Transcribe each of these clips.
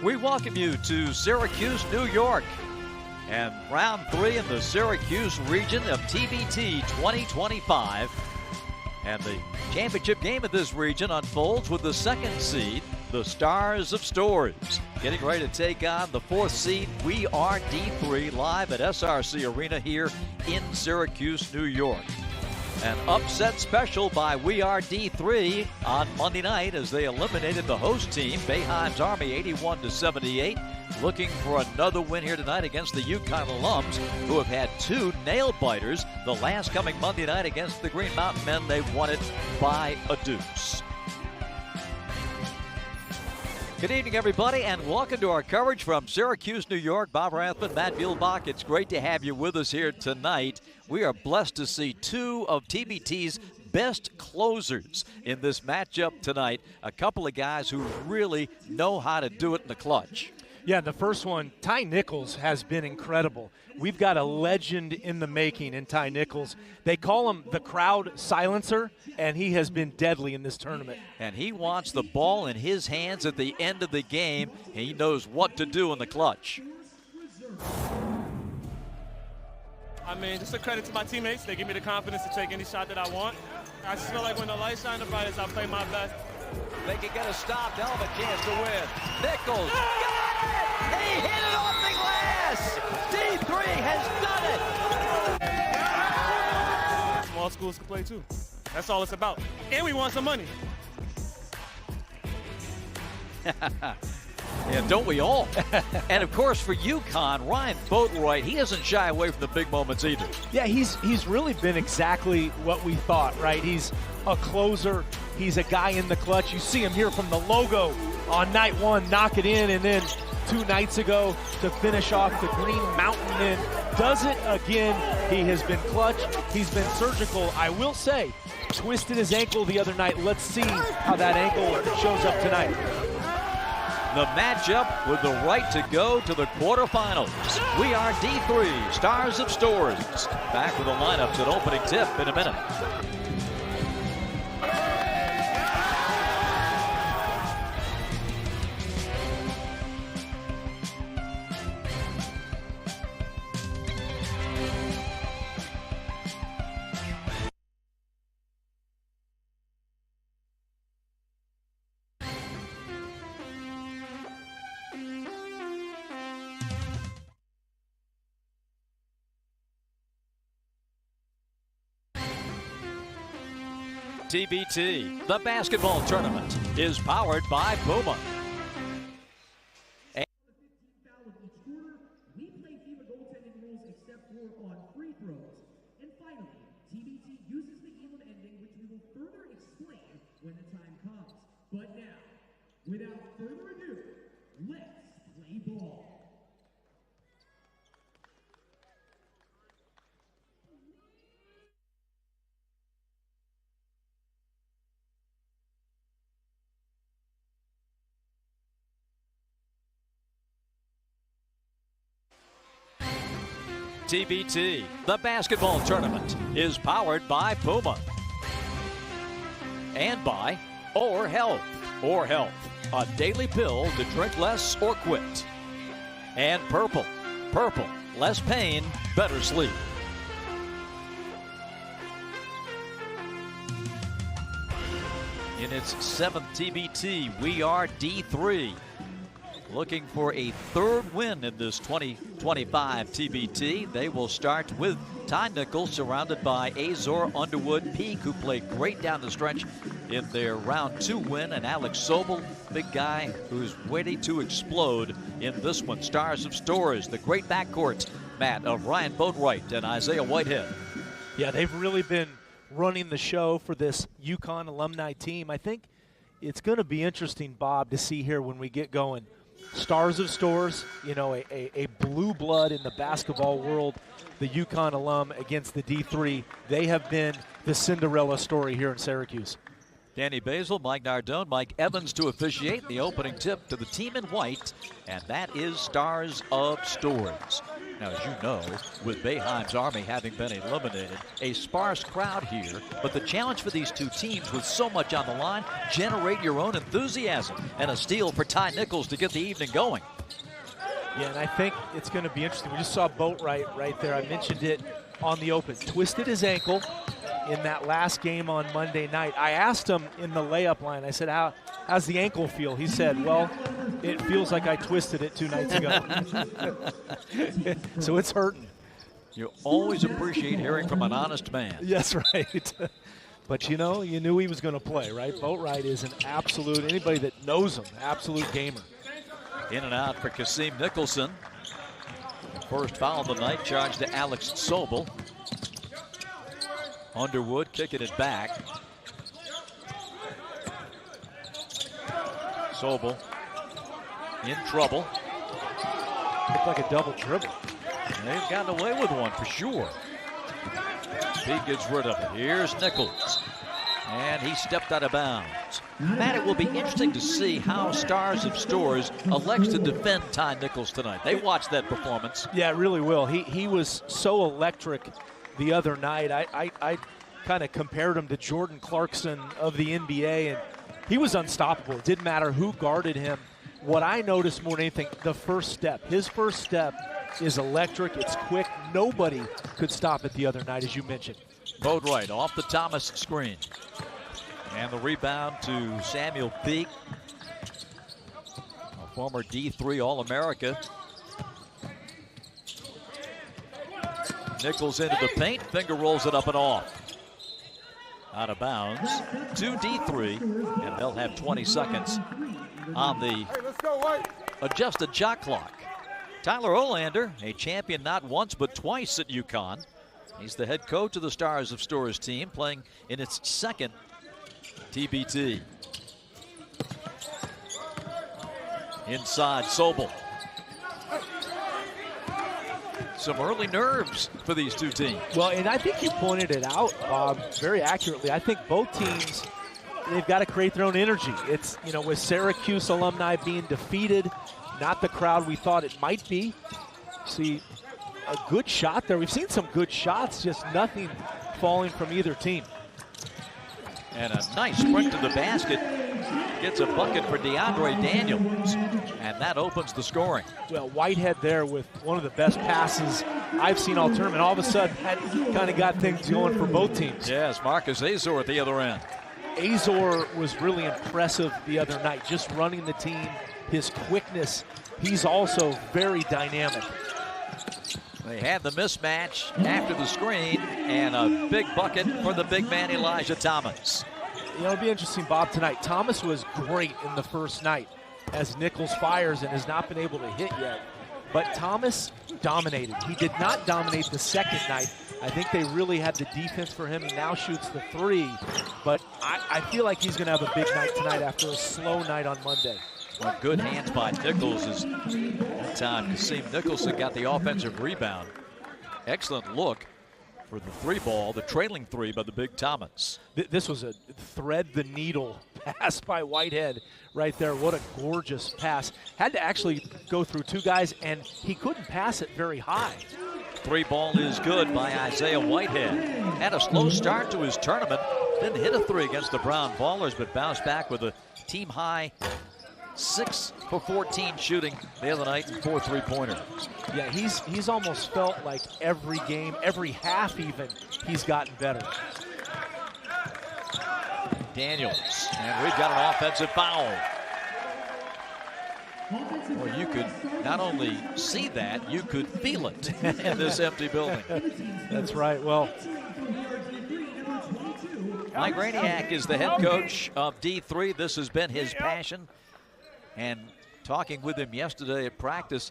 We welcome you to Syracuse, New York, and round 3 in the Syracuse region of TBT 2025. And the championship game of this region unfolds with the second seed, the Stars of Storrs, getting ready to take on the 4th seed, We Are D3, live at SRC Arena here in Syracuse, New York. An upset special by We Are D3 on Monday night as they eliminated the host team, Boeheim's Army, 81-78. Looking for another win here tonight against the UConn alums, who have had 2 nail-biters. The last coming Monday night against the Green Mountain Men. They won it by a deuce. Good evening, everybody, and welcome to our coverage from Syracuse, New York. Bob Rathman, Matt Bielbach, it's great to have you with us here tonight. We are blessed to see 2 of TBT's best closers in this matchup tonight. A couple of guys who really know how to do it in the clutch. Yeah, the first one, Ty Nichols, has been incredible. We've got a legend in the making in Ty Nichols. They call him the crowd silencer, and he has been deadly in this tournament. And he wants the ball in his hands at the end of the game. He knows what to do in the clutch. I mean, just a credit to my teammates. They give me the confidence to take any shot that I want. I just feel like when the lights shine the brightest, I play my best. They can get a stop. They'll have a chance to win. Nichols got it! He hit it off the glass! D3 has done it! Small schools can play too. That's all it's about. And we want some money. Yeah, don't we all? And of course, for UConn, Ryan Boatwright, he doesn't shy away from the big moments either. Yeah, he's really been exactly what we thought, right? He's a closer. He's a guy in the clutch. You see him here from the logo on night 1, knock it in, and then 2 nights ago to finish off the Green Mountain Men. Does it again. He has been clutch. He's been surgical. I will say, twisted his ankle the other night. Let's see how that ankle shows up tonight. The matchup with the right to go to the quarterfinals. We Are D3, Stars of Storrs. Back with the lineups at opening tip in a minute. TBT, the basketball tournament, is powered by Puma. We play FIBA goaltending rules except for on free throws. And finally, TBT uses the Elam ending, which we will further explain when the time comes. But now, without further ado, let's play ball. TBT, the basketball tournament, is powered by Puma. And by Or Health. Or Health, a daily pill to drink less or quit. And Purple. Purple, less pain, better sleep. In its 7th TBT, We Are D3. Looking for a 3rd win in this 2025 TBT. They will start with Ty Nichols, surrounded by Azor, Underwood, Peak, who played great down the stretch in their round 2 win, and Alex Sobel, big guy who's ready to explode in this one. Stars of Storrs, the great backcourt, Matt, of Ryan Boatwright and Isaiah Whitehead. Yeah, they've really been running the show for this UConn alumni team. I think it's going to be interesting, Bob, to see here when we get going. Stars of Storrs, you know, a blue blood in the basketball world, the UConn alum against the D3. They have been the Cinderella story here in Syracuse. Danny Basil, Mike Nardone, Mike Evans to officiate the opening tip to the team in white, and that is Stars of Storrs. Now, as you know, with Boeheim's Army having been eliminated, a sparse crowd here, but the challenge for these two teams with so much on the line, generate your own enthusiasm, and a steal for Ty Nichols to get the evening going. Yeah, and I think it's going to be interesting. We just saw Boatwright right there. I mentioned it on the open. Twisted his ankle in that last game on Monday night. I asked him in the layup line, I said, how's the ankle feel? He said, well, it feels like I twisted it 2 nights ago. So it's hurting. You always appreciate hearing from an honest man. Yes, right. But you know, you knew he was going to play, right? Boatwright is an absolute, anybody that knows him, absolute gamer. In and out for Kasim Nicholson. First foul of the night charged to Alex Sobel. Underwood kicking it back. Sobel in trouble. Looked like a double dribble. They've gotten away with one for sure. He gets rid of it. Here's Nichols. And he stepped out of bounds. Matt, it will be interesting to see how Stars of Storrs elects to defend Ty Nichols tonight. They watched that performance. Yeah, it really will. He was so electric the other night. I kind of compared him to Jordan Clarkson of the NBA, and he was unstoppable. It didn't matter who guarded him. What I noticed more than anything, the first step. His first step is electric. It's quick. Nobody could stop it the other night, as you mentioned. Boatwright off the Thomas screen. And the rebound to Samuel Peak, a former D3 All-America. Nichols into the paint, finger rolls it up and off. Out of bounds to D3, and they'll have 20 seconds on the adjusted shot clock. Tyler Olander, a champion not once but twice at UConn. He's the head coach of the Stars of Storrs team, playing in its second TBT. Inside Sobel. Some early nerves for these two teams. Well, and I think you pointed it out, Bob, very accurately. I think both teams, they've got to create their own energy. It's, you know, with Syracuse alumni being defeated, not the crowd we thought it might be. See a good shot there. We've seen some good shots, just nothing falling from either team. And a nice sprint to the basket. Gets a bucket for DeAndre Daniels. And that opens the scoring. Well, Whitehead there with one of the best passes I've seen all tournament. All of a sudden, that kind of got things going for both teams. Yes, Marcus Azor at the other end. Azor was really impressive the other night, just running the team, his quickness. He's also very dynamic. They had the mismatch after the screen, and a big bucket for the big man Elijah Thomas. You know, it'll be interesting, Bob, tonight. Thomas was great in the first night as Nichols fires and has not been able to hit yet. But Thomas dominated. He did not dominate the second night. I think they really had the defense for him. He now shoots the three. But I feel like he's going to have a big night tonight after a slow night on Monday. Well, good hands by Nichols as that time Kasim Nicholson got the offensive rebound. Excellent look for the three ball, the trailing three by the big Thomas. This was a thread the needle pass by Whitehead right there. What a gorgeous pass. Had to actually go through two guys, and he couldn't pass it very high. Three ball is good by Isaiah Whitehead. Had a slow start to his tournament, didn't hit a three against the Brown Ballers, but bounced back with a team high 6 for 14 shooting the other night and 4 three-pointers. Yeah, he's almost felt like every game, every half even, he's gotten better. Daniels, and we've got an offensive foul. Well, you could not only see that, you could feel it in this empty building. That's right. Well, Mike Rainiac is the head coach of D3. This has been his passion. And talking with him yesterday at practice,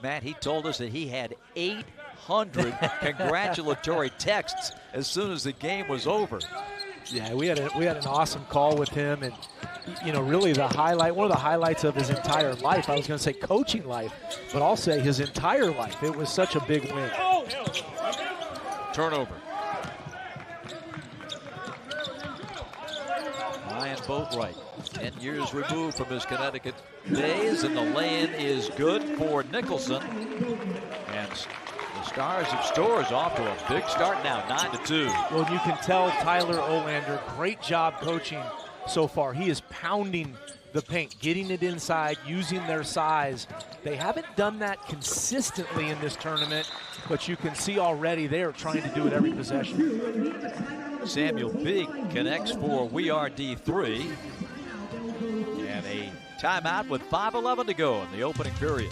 Matt, he told us that he had 800 congratulatory texts as soon as the game was over. Yeah, we had an awesome call with him, and you know, really one of the highlights of his entire life. I was going to say coaching life, but I'll say his entire life. It was such a big win. Turnover. Lions both right. 10 years removed from his Connecticut days, and the lay-in is good for Nicholson. And the Stars of Storrs off to a big start now, 9-2. Well, you can tell Tyler Olander, great job coaching so far. He is pounding the paint, getting it inside, using their size. They haven't done that consistently in this tournament, but you can see already they are trying to do it every possession. Samuel Peak connects for We Are D3. And a timeout with 5:11 to go in the opening period.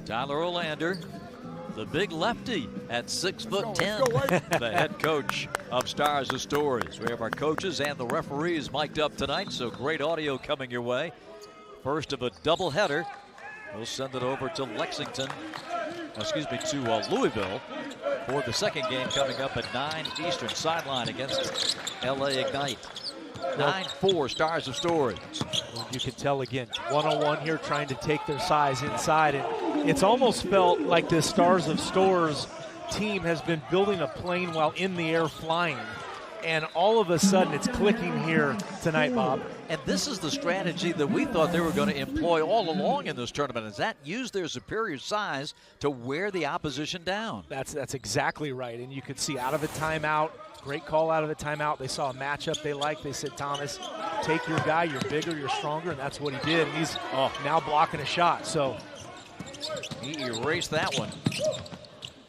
Tyler Olander, the big lefty at 6'10", the head coach of Stars of Storrs. We have our coaches and the referees mic'd up tonight, so great audio coming your way. First of a doubleheader. We'll send it over to to Louisville for the second game coming up at 9 Eastern, sideline against LA Ignite. 9-4 Stars of Storrs. You can tell again, 1-on-1 here, trying to take their size inside. And it's almost felt like this Stars of Storrs team has been building a plane while in the air flying. And all of a sudden it's clicking here tonight, Bob. And this is the strategy that we thought they were going to employ all along in this tournament, is that use their superior size to wear the opposition down. That's exactly right. And you could see out of a timeout, great call out of the timeout. They saw a matchup they liked. They said, Thomas, take your guy. You're bigger, you're stronger, and that's what he did. And he's now blocking a shot. So he erased that one.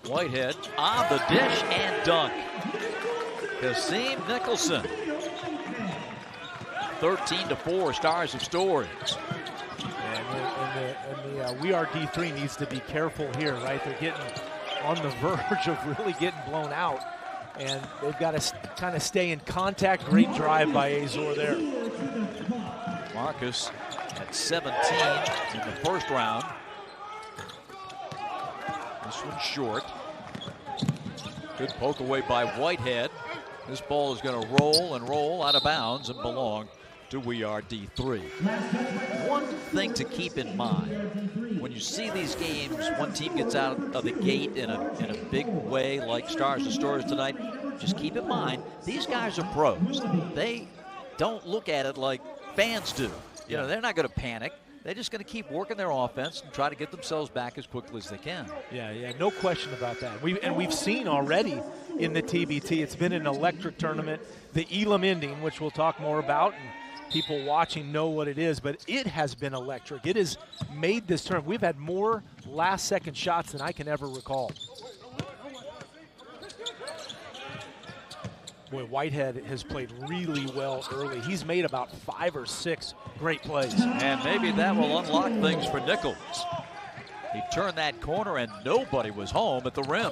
Whitehead on the dish and dunk. Kasim Nicholson. 13-4 Stars of Storrs. And the We Are D3 needs to be careful here, right? They're getting on the verge of really getting blown out. And they've got to kind of stay in contact. Great drive by Azor there. Marcus at 17 in the first round. This one's short. Good poke away by Whitehead. This ball is going to roll and roll out of bounds and belong to We Are D3. One thing to keep in mind, when you see these games, one team gets out of the gate in a big way like Stars of Storrs tonight, just keep in mind, these guys are pros. They don't look at it like fans do. You know, they're not going to panic. They're just going to keep working their offense and try to get themselves back as quickly as they can. Yeah, no question about that. We've seen already in the TBT, it's been an electric tournament. The Elam ending, which we'll talk more about, and people watching know what it is, but it has been electric. It has made this tournament. We've had more last-second shots than I can ever recall. Boy, Whitehead has played really well early. He's made about 5 or 6 great plays. And maybe that will unlock things for Nichols. He turned that corner and nobody was home at the rim.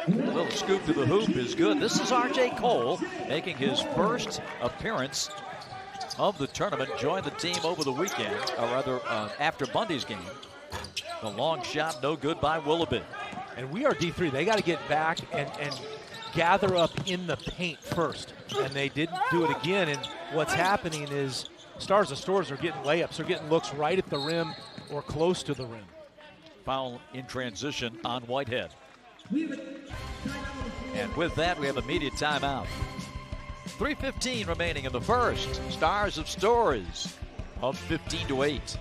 A little scoop to the hoop is good. This is R.J. Cole making his first appearance of the tournament. Joined the team over the weekend, or rather after Monday's game. The long shot, no good by Willoughby. And We Are D3. They got to get back and gather up in the paint first. And they didn't do it again. And what's happening is Stars of Storrs are getting layups. They're getting looks right at the rim or close to the rim. Foul in transition on Whitehead. And with that, we have immediate timeout. 3:15 remaining in the first. Stars of Storrs up 15-8.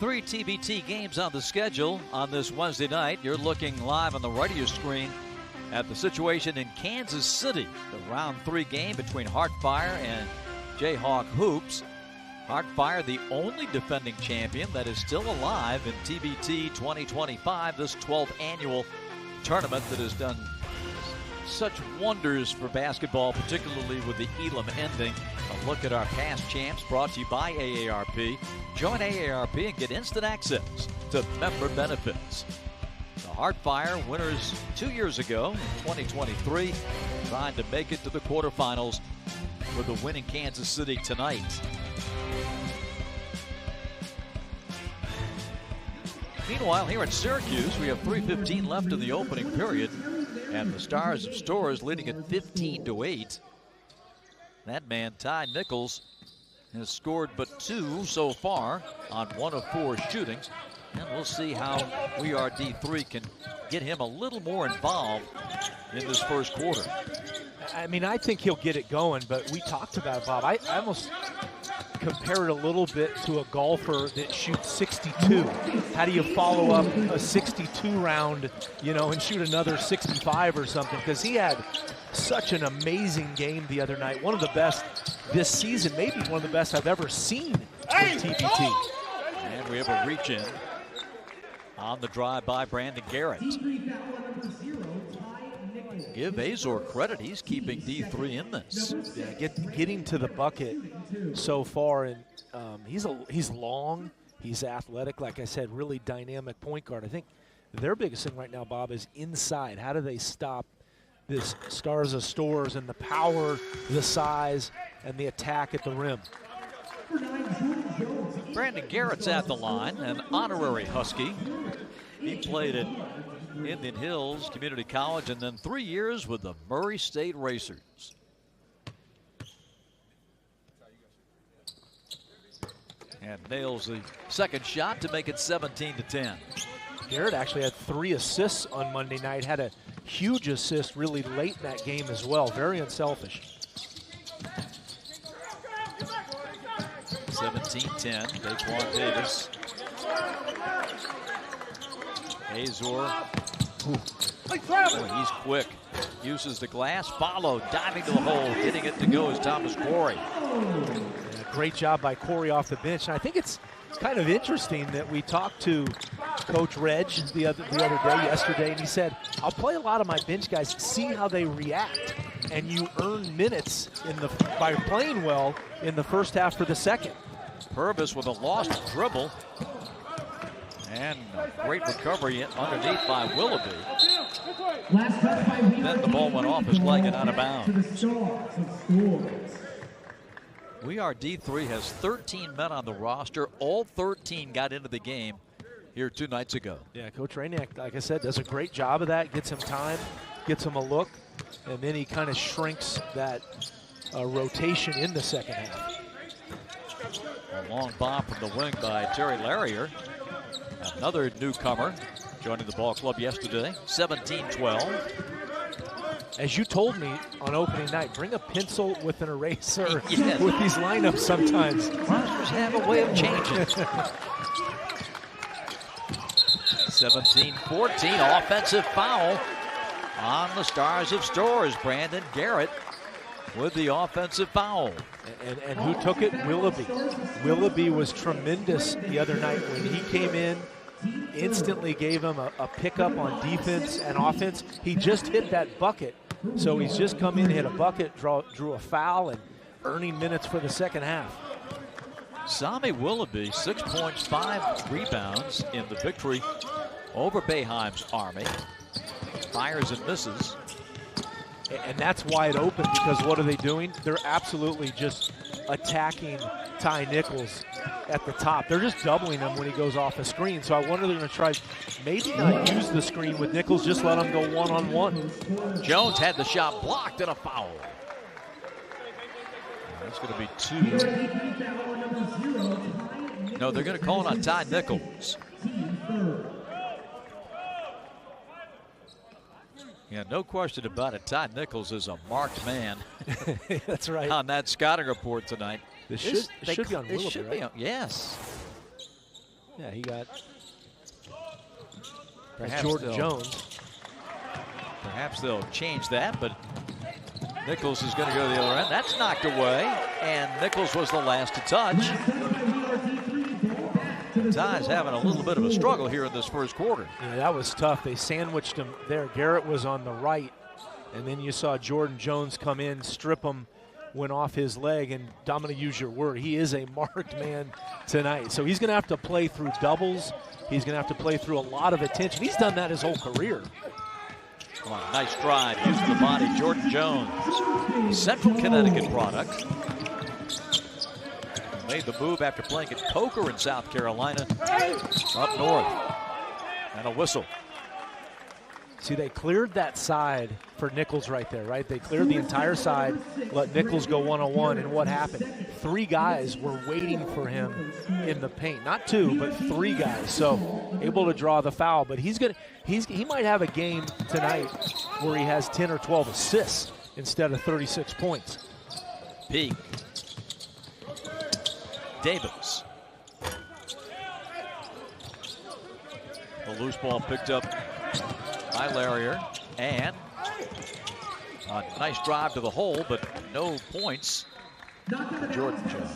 3 TBT games on the schedule on this Wednesday night. You're looking live on the right of your screen at the situation in Kansas City. The round 3 game between Heartfire and Jayhawk Hoops. Heartfire, the only defending champion that is still alive in TBT 2025, this 12th annual tournament that has done such wonders for basketball, particularly with the Elam ending. A look at our past champs brought to you by AARP. Join AARP and get instant access to member benefits. The Heartfire winners 2 years ago in 2023, trying to make it to the quarterfinals with a win in Kansas City tonight. Meanwhile, here at Syracuse, we have 3:15 left in the opening period, and the Stars of Storrs leading at 15-8. That man, Ty Nichols, has scored but 2 so far on 1 of 4 shootings, and we'll see how We Are D3 can get him a little more involved in this first quarter. I mean, I think he'll get it going, but we talked about it, Bob. I almost compare it a little bit to a golfer that shoots 62. How do you follow up a 62 round, you know, and shoot another 65 or something? Because he had such an amazing game the other night. One of the best this season, maybe one of the best I've ever seen in TBT. And we have a reach in on the drive by Brandon Garrett. Give Azor credit, he's keeping D3 in this. Yeah, getting to the bucket so far, and he's long, he's athletic, like I said, really dynamic point guard. I think their biggest thing right now, Bob, is inside. How do they stop this Stars of Storrs and the power, the size, and the attack at the rim? Brandon Garrett's at the line, an honorary Husky. He played at Indian Hills Community College and then 3 years with the Murray State Racers. And nails the second shot to make it 17-10. Garrett actually had 3 assists on Monday night, had a huge assist really late in that game as well. Very unselfish. 17-10, Daquan Davis. Azor, he's quick, uses the glass, follow, diving to the hole, getting it to go is Thomas Corey. Yeah, great job by Corey off the bench. And I think it's kind of interesting that we talked to Coach Reg the other day, yesterday, and he said, I'll play a lot of my bench guys, see how they react, and you earn minutes by playing well in the first half for the second. Purvis with a lost dribble. And a great recovery underneath by Willoughby. Then the ball went off his leg and out of bounds. We Are D3 has 13 men on the roster. All 13 got into the game here 2 nights ago. Yeah, Coach Rainiak, like I said, does a great job of that. Gets him time, gets him a look, and then he kind of shrinks that rotation in the second half. A long bomb from the wing by Terry Larrier. Another newcomer joining the ball club yesterday, 17-12. As you told me on opening night, bring a pencil with an eraser Yes. with these lineups sometimes. Rosters have a way of changing. 17-14, offensive foul on the Stars of Storrs. Brandon Garrett with the offensive foul. And who took it? Willoughby. Willoughby was tremendous the other night when he came in, instantly gave him a pickup on defense and offense. He just hit that bucket. So he's just come in, hit a bucket, drew a foul, and earning minutes for the second half. Sami Willoughby, 6 points, 5 rebounds in the victory over Boeheim's Army. Fires and misses. And that's wide open because what are they doing? They're absolutely just attacking Ty Nichols at the top. They're just doubling him when he goes off a screen. So I wonder they're going to try maybe not use the screen with Nichols, just let him go one-on-one. Jones had the shot blocked and a foul. That's going to be 2. No, they're going to call it on Ty Nichols. Yeah, no question about it. Ty Nichols is a marked man. That's right. On that scouting report tonight. This should be on Willoughby, should right? be on, yes. Yeah, he got Perhaps Jordan Jones. Perhaps they'll change that, but Nichols is going to go to the other end. That's knocked away, and Nichols was the last to touch. Ty's having a little bit of a struggle here in this first quarter. Yeah, that was tough. They sandwiched him there. Garrett was on the right, and then you saw Jordan Jones come in, strip him, went off his leg, and I'm going to use your word. He is a marked man tonight. So he's going to have to play through doubles. He's going to have to play through a lot of attention. He's done that his whole career. Oh, nice drive, using the body. Jordan Jones, Central Connecticut product. Made the move after playing at Coker in South Carolina, up north. And a whistle. See, they cleared that side for Nichols right there, right? They cleared the entire side, let Nichols go one-on-one, and what happened? 3 guys were waiting for him in the paint. Not 2, but 3 guys. So able to draw the foul, but he might have a game tonight where he has 10 or 12 assists instead of 36 points. Peak. Davis. The loose ball picked up by Larrier, and a nice drive to the hole, but no points for Jordan Jones.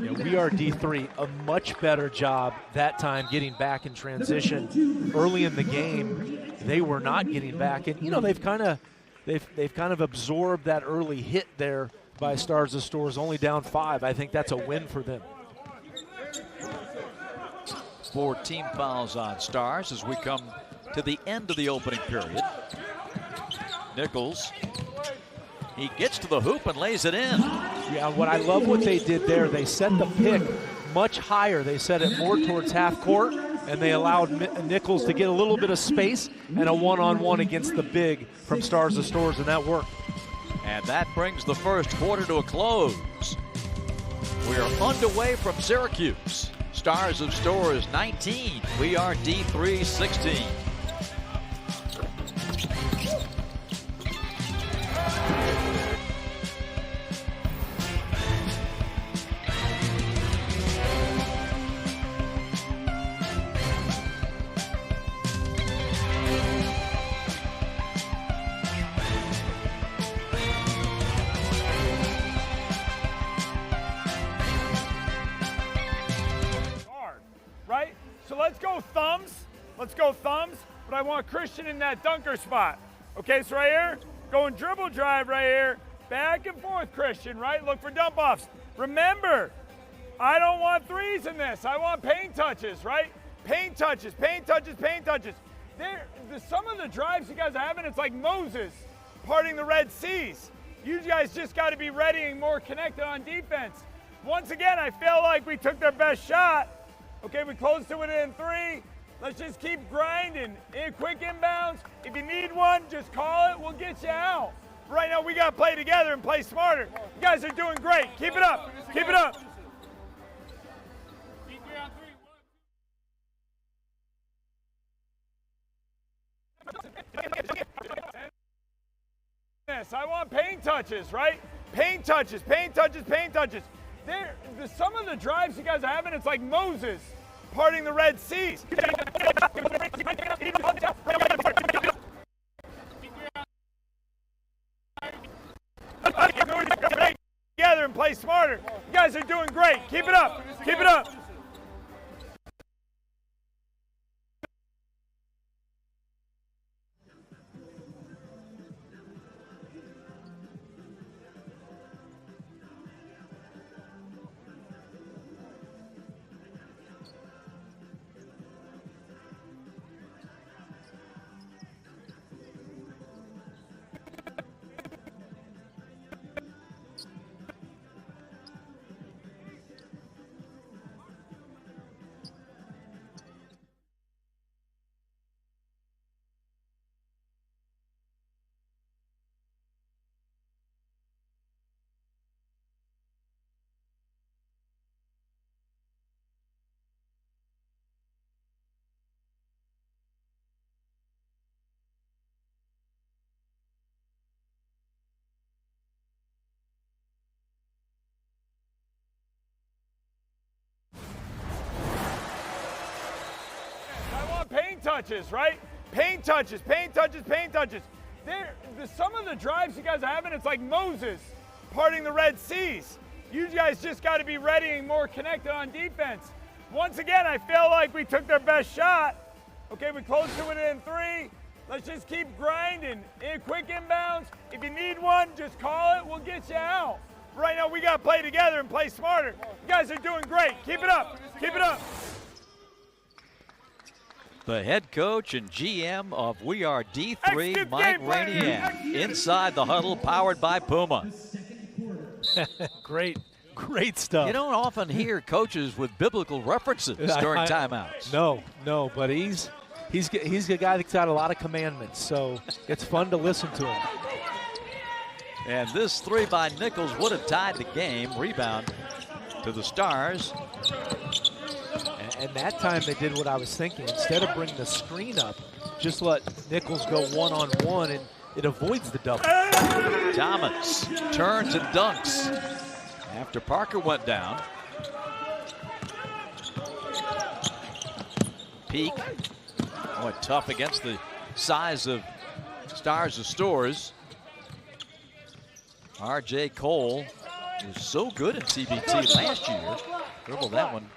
Yeah, we are D3, a much better job that time getting back in transition. Early in the game, they were not getting back, and you know they've kind of absorbed that early hit there by Stars of Storrs, only down 5. I think that's a win for them. 4 team fouls on Stars as we come to the end of the opening period. Nichols, he gets to the hoop and lays it in. Yeah, what they did there, they set the pick much higher. They set it more towards half court, and they allowed Nichols to get a little bit of space and a one-on-one against the big from Stars of Storrs, and that worked. And that brings the first quarter to a close. We are underway from Syracuse. Stars of Storrs 19. We are D3 16. Let's go thumbs, but I want Christian in that dunker spot. Okay, so right here, going dribble drive right here, back and forth, Christian, right? Look for dump offs. Remember, I don't want threes in this. I want paint touches, right? Paint touches, paint touches, paint touches. Some of the drives you guys are having, it's like Moses parting the Red Seas. You guys just got to be ready and more connected on defense. Once again, I feel like we took their best shot. Okay, we closed to it in 3. Let's just keep grinding. Quick inbounds. If you need one, just call it. We'll get you out. Right now, we got to play together and play smarter. You guys are doing great. Keep it up. Keep it up. I want paint touches, right? Paint touches, paint touches, paint touches. Some of the drives you guys are having, it's like Moses parting the Red Seas. Together and play smarter. You guys are doing great. Keep it up. Keep it up. paint touches, right? Paint touches, paint touches, paint touches. Some of the drives you guys are having, it's like Moses parting the Red Seas. You guys just got to be ready and more connected on defense. Once again, I feel like we took their best shot. Okay, we closed to it in 3. Let's just keep grinding. Quick inbounds. If you need one, just call it. We'll get you out. Right now, we got to play together and play smarter. You guys are doing great. Keep it up. Keep it up. The head coach and GM of We Are D3, Mike Rainiac, inside the huddle, powered by Puma. Great stuff. You don't often hear coaches with biblical references during timeouts. No, but he's a guy that's got a lot of commandments, so it's fun to listen to him. And this 3 by Nichols would have tied the game. Rebound to the Stars. And that time they did what I was thinking. Instead of bringing the screen up, just let Nichols go one-on-one, and it avoids the double. Thomas turns and dunks after Parker went down. Peak. Boy, tough against the size of Stars of Storrs. R.J. Cole was so good in TBT last year. Dribbled that one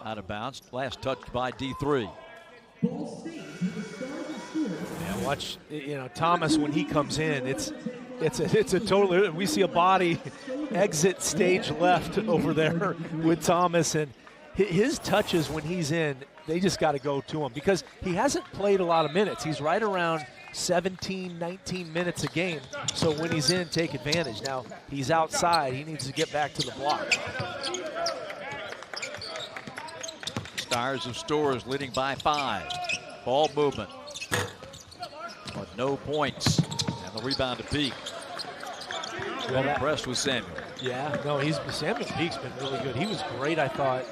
out of bounds. Last touch by D3. Yeah, watch, Thomas when he comes in. It's a total. We see a body exit stage left over there with Thomas, and his touches when he's in, they just got to go to him because he hasn't played a lot of minutes. He's right around 17, 19 minutes a game. So when he's in, take advantage. Now he's outside. He needs to get back to the block. Stars of Storrs leading by 5. Ball movement, but no points. And the rebound to Peak. Well impressed with Samuel. Yeah, no, Samuel Peak's been really good. He was great, I thought,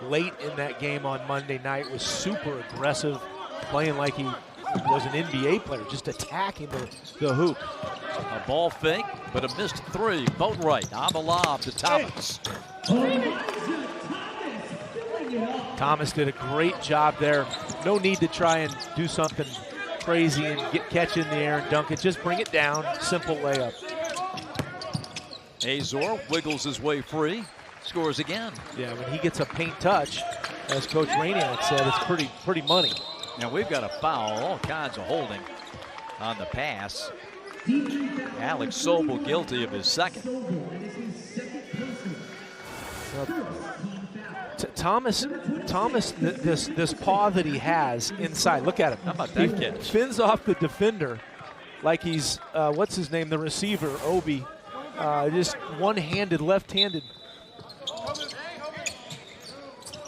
late in that game on Monday night. Was super aggressive, playing like he was an NBA player, just attacking the hoop. A ball fake, but a missed 3. Boatwright on the lob to Thomas. Thomas did a great job there. No need to try and do something crazy and catch in the air and dunk it. Just bring it down. Simple layup. Azor wiggles his way free. Scores again. Yeah, when he gets a paint touch, as Coach Rainiac said, it's pretty money. Now we've got a foul, all kinds of holding on the pass. Alex Sobel guilty of his second. Thomas, this paw that he has inside. Look at him. How about that he catch? Fins off the defender like he's what's his name, the receiver, Obi. Just one-handed, left-handed.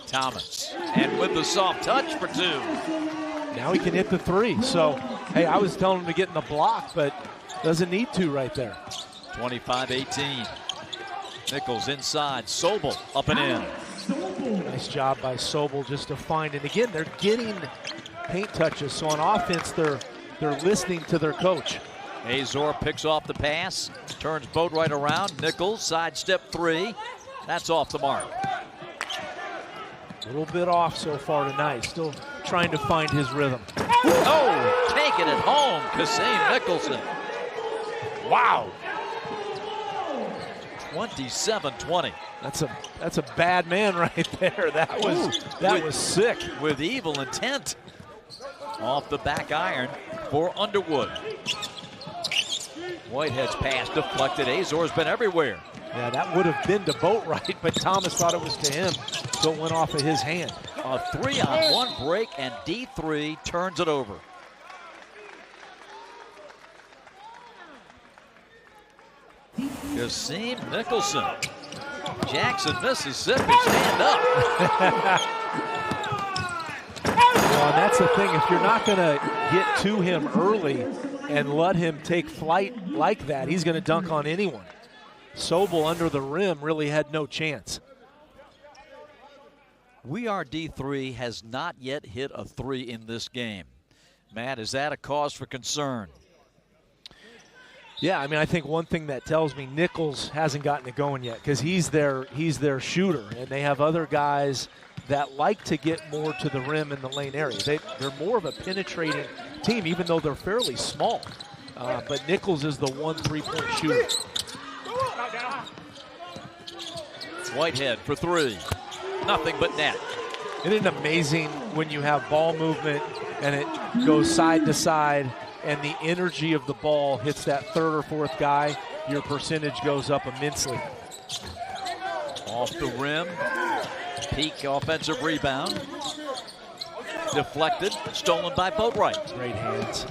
Thomas, and with the soft touch for 2. Now he can hit the 3. So, hey, I was telling him to get in the block, but doesn't need to right there. 25-18. Nichols inside. Sobel up and in. Nice job by Sobel just to find. And again, they're getting paint touches. So on offense, they're listening to their coach. Azor picks off the pass, turns Boatwright around. Nichols, sidestep 3. That's off the mark. A little bit off so far tonight. Still trying to find his rhythm. Oh, taking it home, Kasim Nicholson. Wow. 27-20. That's a bad man right there. That was sick. With evil intent. Off the back iron for Underwood. Whitehead's pass deflected. Azor's been everywhere. Yeah, that would have been to Boatwright, but Thomas thought it was to him, so it went off of his hand. A 3-on-1 break, and D3 turns it over. Kasim Nicholson. Jackson, Mississippi, stand up. Well, and that's the thing. If you're not going to get to him early and let him take flight like that, he's going to dunk on anyone. Sobel under the rim really had no chance. We Are D3 has not yet hit a 3 in this game. Matt, is that a cause for concern? Yeah, I mean, I think one thing that tells me Nichols hasn't gotten it going yet because he's their shooter, and they have other guys that like to get more to the rim in the lane area. They're more of a penetrating team, even though they're fairly small. But Nichols is the one three-point shooter. Whitehead for three. Nothing but net. Isn't it amazing when you have ball movement and it goes side to side and the energy of the ball hits that third or fourth guy, your percentage goes up immensely. Off the rim. Peak offensive rebound. Deflected. Stolen by Boatwright. Great hands.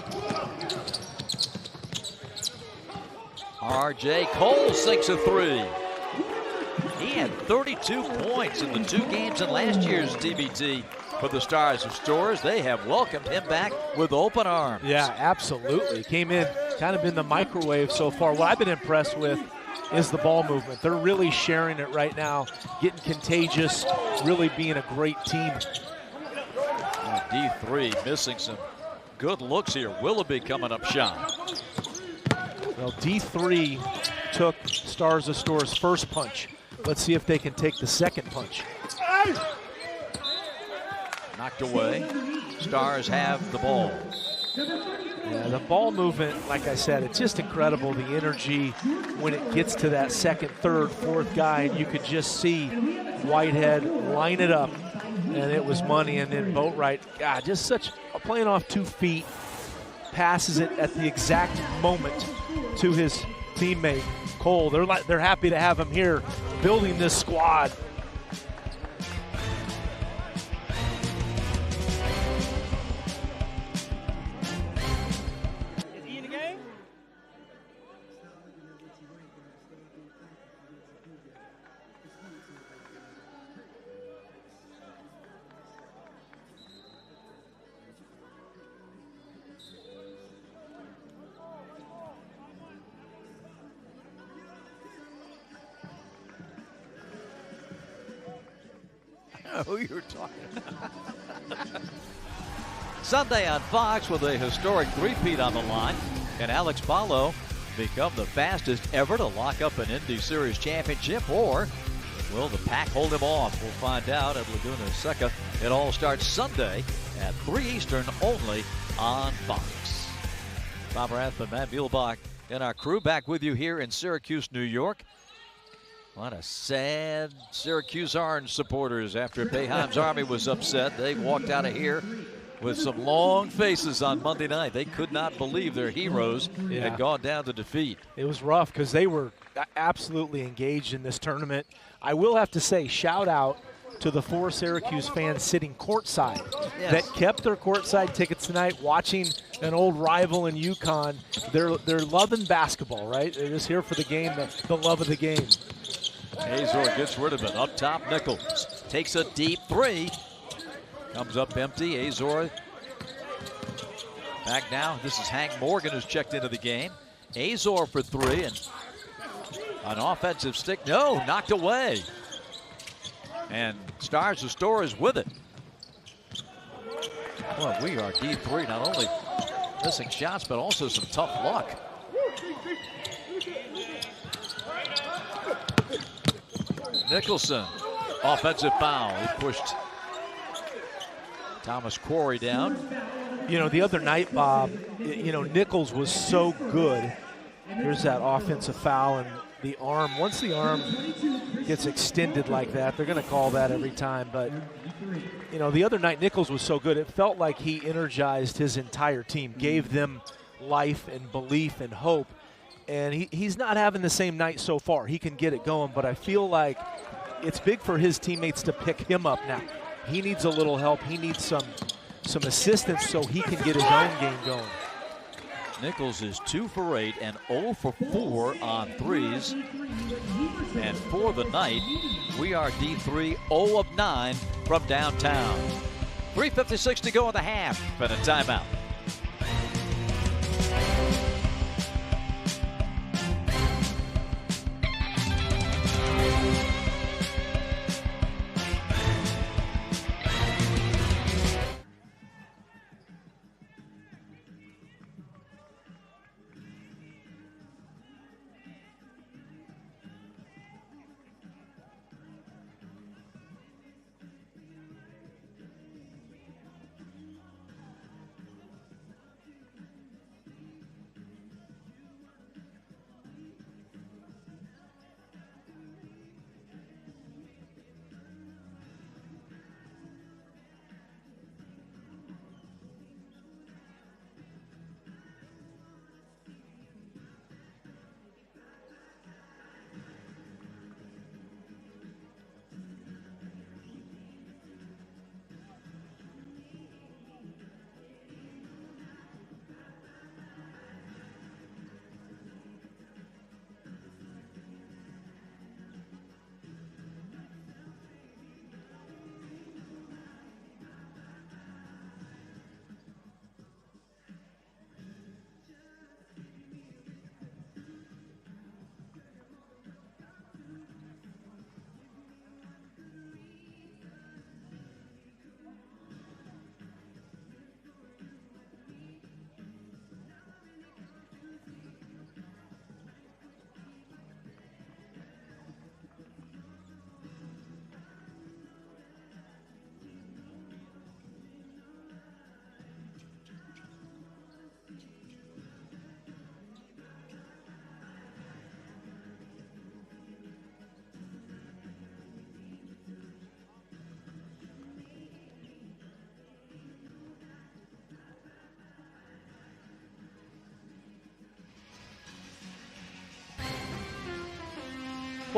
R.J. Cole sinks a three. He had 32 points in the 2 games in last year's TBT for the Stars of Storrs. They have welcomed him back with open arms. Yeah, absolutely. Came in kind of in the microwave so far. What I've been impressed with is the ball movement. They're really sharing it right now, getting contagious, really being a great team. D3 missing some good looks here. Willoughby coming up shy. Well, D3 took Stars of Storrs' first punch. Let's see if they can take the second punch. Knocked away. Stars have the ball. Yeah, the ball movement, like I said, it's just incredible, the energy when it gets to that second, third, fourth guy, and you could just see Whitehead line it up, and it was money. And then Boatwright, God, just such playing off 2 feet, passes it at the exact moment to his teammate Cole. They're happy to have him here, building this squad. Who you're talking about. Sunday on Fox with a historic three-peat on the line. Can Alex Paulo become the fastest ever to lock up an Indy Series championship, or will the pack hold him off? We'll find out at Laguna Seca. It all starts Sunday at 3 Eastern only on Fox. Bob Rathman, Matt Muehlbach, and our crew back with you here in Syracuse, New York. What a sad Syracuse Orange supporters after Boeheim's Army was upset. They walked out of here with some long faces on Monday night. They could not believe their heroes had gone down to defeat. It was rough because they were absolutely engaged in this tournament. I will have to say, shout out to the 4 Syracuse fans sitting courtside that kept their courtside tickets tonight, watching an old rival in UConn. They're loving basketball, right? They're just here for the game, the love of the game. Azor gets rid of it. Up top, Nichols takes a deep three. Comes up empty. Azor back now. This is Hank Morgan who's checked into the game. Azor for three, and an offensive stick. No, knocked away. And Stars of Storrs with it. Well, we are D3, not only missing shots, but also some tough luck. Nicholson, offensive foul. He pushed Thomas Quarry down. You know, the other night, Bob, you know, Nichols was so good. Here's that offensive foul, and the arm, once the arm gets extended like that, they're going to call that every time. But, you know, the other night, Nichols was so good. It felt like he energized his entire team, gave them life and belief and hope. And he's not having the same night so far. He can get it going, but I feel like it's big for his teammates to pick him up now. He needs a little help. He needs some assistance so he can get his own game going. Nichols is 2 for 8 and 0 for 4 on threes. And for the night, we are D3, 0 of 9 from downtown. 3:56 to go in the half, and a timeout.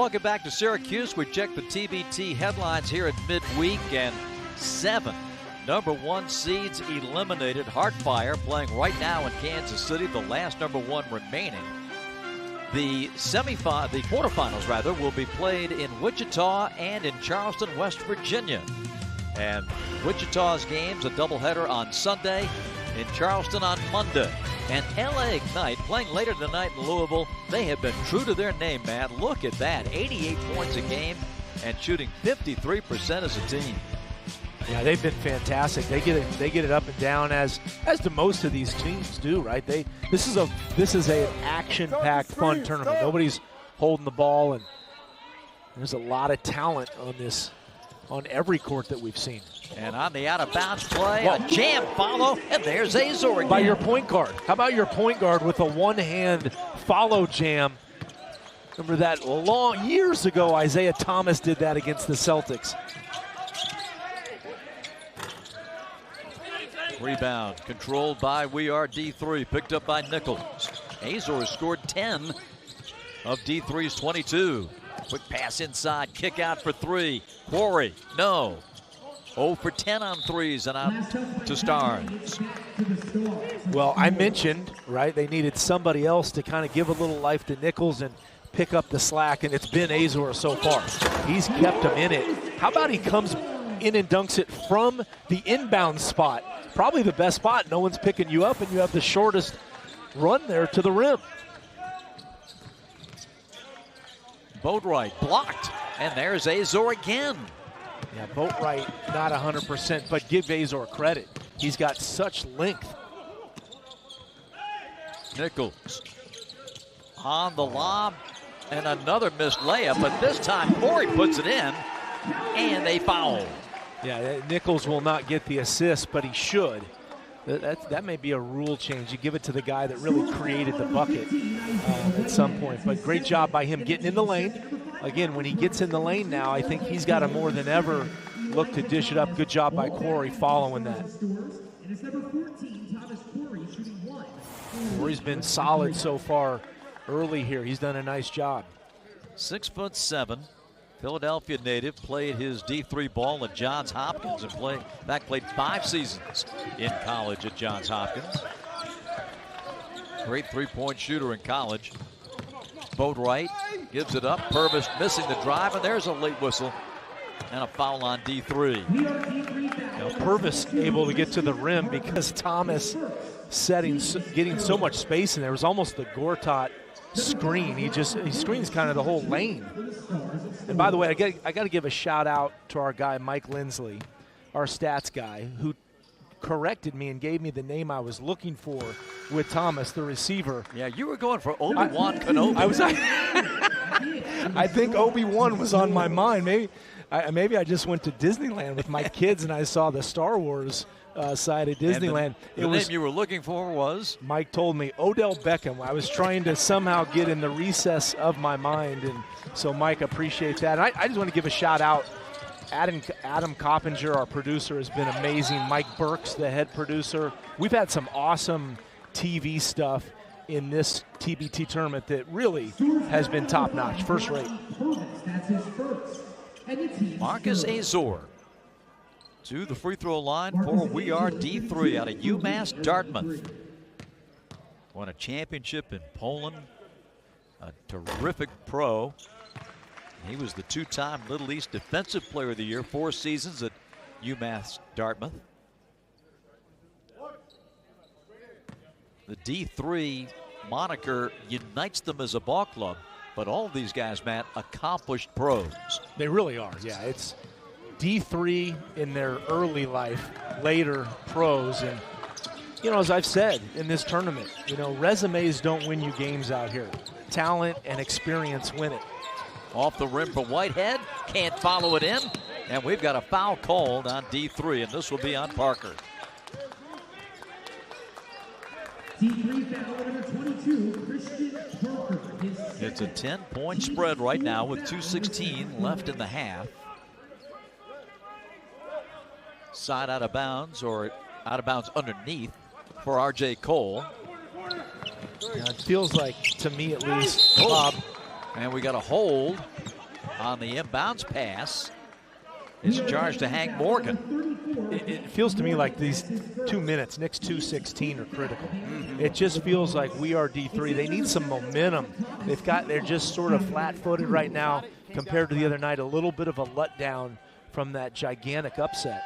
Welcome back to Syracuse. We checked the TBT headlines here at midweek, and 7 #1 seeds eliminated. Heartfire playing right now in Kansas City, the last #1 remaining. The quarterfinals rather, will be played in Wichita and in Charleston, West Virginia. And Wichita's game's a doubleheader on Sunday, in Charleston on Monday. And LA Ignite playing later tonight in Louisville. They have been true to their name, man. Look at that, 88 points a game and shooting 53% as a team. Yeah, they've been fantastic. They get it up and down as do most of these teams do, right? This is an action-packed, fun tournament. Nobody's holding the ball, and there's a lot of talent on every court that we've seen. And on the out-of-bounds play, a jam follow, and there's Azor again. By your point guard. How about your point guard with a one-hand follow jam? Remember that years ago, Isaiah Thomas did that against the Celtics. Rebound controlled by D3, picked up by Nichols. Azor scored 10 of D3's 22. Quick pass inside, kick out for 3. Quarry, no. 0 for 10 on threes and out to Storrs. Well, I mentioned, right, they needed somebody else to kind of give a little life to Nichols and pick up the slack, and it's been Azor so far. He's kept him in it. How about he comes in and dunks it from the inbound spot? Probably the best spot. No one's picking you up, and you have the shortest run there to the rim. Boatwright blocked, and there's Azor again. Yeah, Boatwright not 100%, but give Azor credit. He's got such length. Nichols on the lob, and another missed layup, but this time Corey puts it in, and they foul. Yeah, Nichols will not get the assist, but he should. That may be a rule change. You give it to the guy that really created the bucket at some point. But great job by him getting in the lane. Again, when he gets in the lane now, I think he's got to more than ever look to dish it up. Good job by Corey following that. Corey's been solid so far early here. He's done a nice job. 6'7", Philadelphia native, played his D3 ball at Johns Hopkins and played 5 seasons in college at Johns Hopkins. Great three-point shooter in college. Boatwright gives it up. Purvis missing the drive, and there's a late whistle and a foul on D3. Now Purvis able to get to the rim because Thomas getting so much space in there. It was almost the Gortat screen. He screens kind of the whole lane. And by the way, I got to give a shout out to our guy Mike Lindsley, our stats guy, who corrected me and gave me the name I was looking for with Thomas, the receiver. Yeah, you were going for Obi-Wan Kenobi. I think Obi-Wan was on my mind. Maybe I just went to Disneyland with my kids and I saw the Star Wars side of Disneyland. The name you were looking for was? Mike told me Odell Beckham. I was trying to somehow get in the recess of my mind, and so Mike, appreciate that. And I just want to give a shout out. Adam Coppinger, our producer, has been amazing. Mike Burks, the head producer. We've had some awesome TV stuff in this TBT tournament that really has been top-notch, first-rate. Marcus Azor to the free throw line for D3 out of UMass Dartmouth. Won a championship in Poland, a terrific pro. He was the 2-time Little East Defensive Player of the Year, 4 seasons at UMass Dartmouth. The D3 moniker unites them as a ball club, but all of these guys, Matt, accomplished pros. They really are, yeah. It's D3 in their early life, later pros. And, you know, as I've said in this tournament, you know, resumes don't win you games out here. Talent and experience win it. Off the rim for Whitehead, can't follow it in, and we've got a foul called on D3, and this will be on Parker. D3 foul number 22, Christian Parker. It's a 10-point spread right now with 2:16 left in the half. Side out of bounds, or out of bounds underneath for R.J. Cole. Yeah, it feels like, to me at least, Bob. And we got a hold on the inbounds pass. It's charged to Hank Morgan. It feels to me like these 2 minutes, Nick's 2:16, are critical. It just feels like we are D3. They need some momentum. They're just sort of flat-footed right now compared to the other night. A little bit of a letdown from that gigantic upset.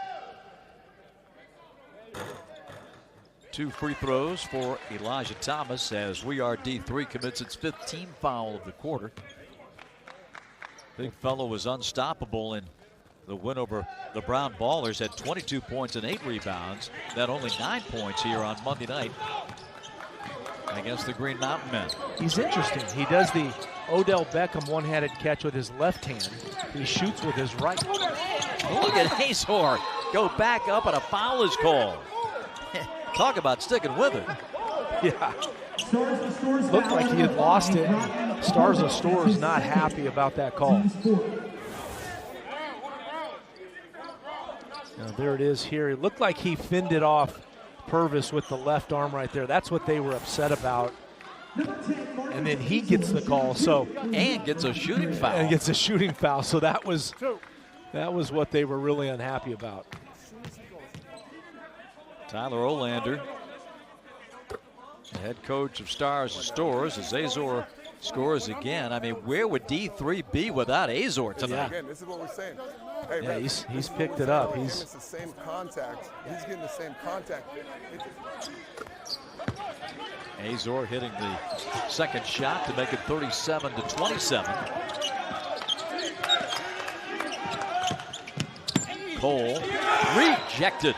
2 free throws for Elijah Thomas as We Are D3 commits its 5th team foul of the quarter. Big fellow was unstoppable in the win over the Brown Ballers, had 22 points and 8 rebounds. That only 9 points here on Monday night against the Green Mountain Men. He's interesting. He does the Odell Beckham one-handed catch with his left hand. He shoots with his right. Look at Azor go back up and a foul is called. Talk about sticking with it. Yeah. Looked like he had lost it. Stars of Storrs not happy about that call. Now there it is here. It looked like he fended off Purvis with the left arm right there. That's what they were upset about. And then he gets the call. And gets a shooting foul. And gets a shooting foul. So that was what they were really unhappy about. Tyler Olander, the head coach of Stars and Storrs, as Azor scores again. I mean, where would D3 be without Azor tonight? Yeah. Again, this is what we're saying. Hey, yeah, man, he's picked it up. It's the same contact. He's getting the same contact. Azor hitting the second shot to make it 37-27. Cole rejected.